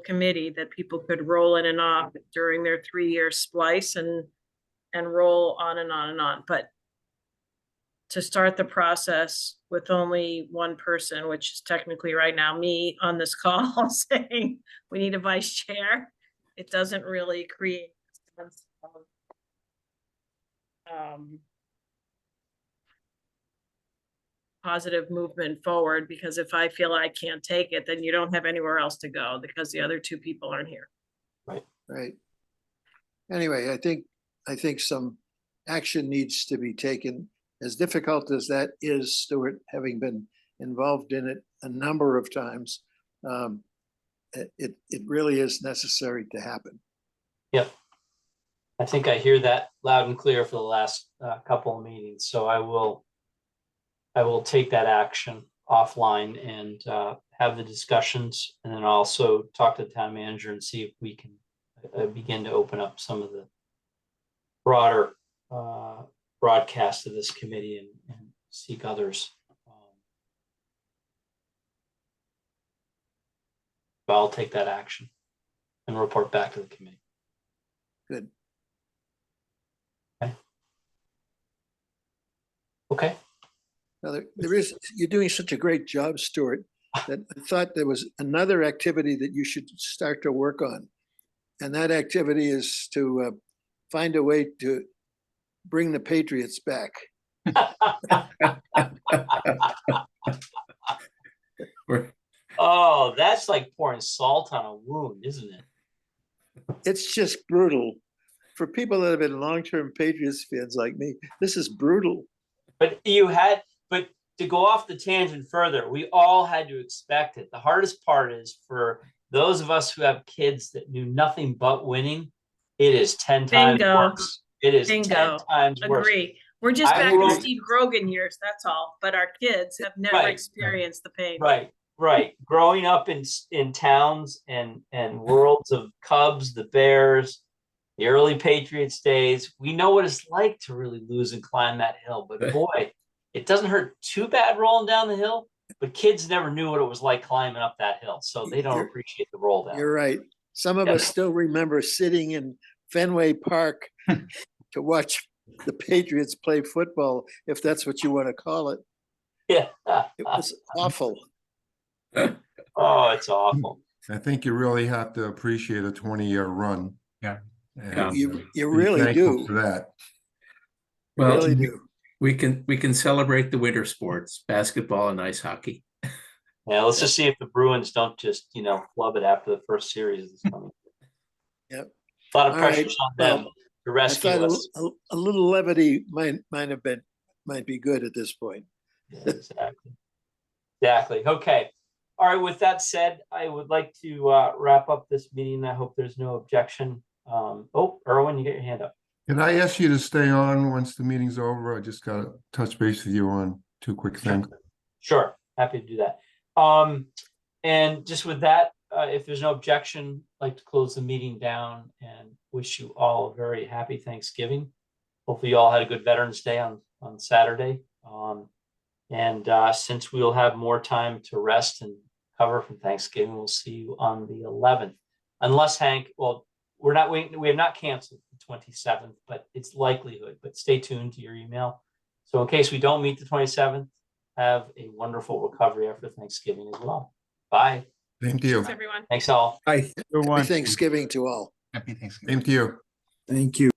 committee, that people could roll in and off during their 3-year splice and roll on and on and on. But to start the process with only one person, which is technically right now me on this call, saying we need a vice chair, it doesn't really create a sense of positive movement forward, because if I feel I can't take it, then you don't have anywhere else to go because the other 2 people aren't here. Right. Anyway, I think some action needs to be taken. As difficult as that is, Stuart, having been involved in it a number of times, it really is necessary to happen. Yep. I think I hear that loud and clear for the last couple of meetings. So I will take that action offline and have the discussions, and then also talk to the town manager and see if we can begin to open up some of broader broadcast of this committee and seek others. But I'll take that action and report back to the committee. Good. Okay. Now, you're doing such a great job, Stuart, that I thought there was another activity that you should start to work on. And that activity is to find a way to bring the Patriots back. Oh, that's like pouring salt on a wound, isn't it? It's just brutal. For people that have been long-term Patriots fans like me, this is brutal. But to go off the tangent further, we all had to expect it. The hardest part is for those of us who have kids that knew nothing but winning, it is 10 times Bingo. worse. It is 10 Bingo. times worse. Agree. We're just I back in will- Steve Grogan years, that's all. But our kids have never Right. experienced the pain. Right. Growing up in towns and worlds of Cubs, the Bears, the early Patriots days, we know what it's like to really lose and climb that hill. But boy, it doesn't hurt too bad rolling down the hill. But kids never knew what it was like climbing up that hill, so they don't appreciate the roll down. You're right. Some of us still remember sitting in Fenway Park to watch the Patriots play football, if that's what you want to call it. Yeah. It was awful. Oh, it's awful. I think you really have to appreciate a 20-year run. Yeah. And, You be really thankful do. For that. You Well, really do. we can celebrate the winter sports, basketball and ice hockey. Yeah, let's just see if the Bruins don't just, flub it after the first series this coming. Yep. A lot of All right. pressures on them Well, to I rescue thought us. a little levity might be good at this point. Exactly. Okay. All right. With that said, I would like to wrap up this meeting. I hope there's no objection. Erwin, you get your hand up. Can I ask you to stay on once the meeting's over? I just got to touch base with you on 2 quick things. Sure. Happy to do that. And just with that, if there's no objection, I'd like to close the meeting down and wish you all a very happy Thanksgiving. Hopefully you all had a good Veterans Day on Saturday. And since we'll have more time to rest and cover from Thanksgiving, we'll see you on the 11th. Unless Hank, well, we have not canceled the 27th, but it's likelihood, but stay tuned to your email. So in case we don't meet the 27th, have a wonderful recovery after Thanksgiving as well. Bye. Same to you. Thanks, everyone. Thanks all. Hi, Happy Thanksgiving to all. Happy Thanksgiving. Same to you. thank you.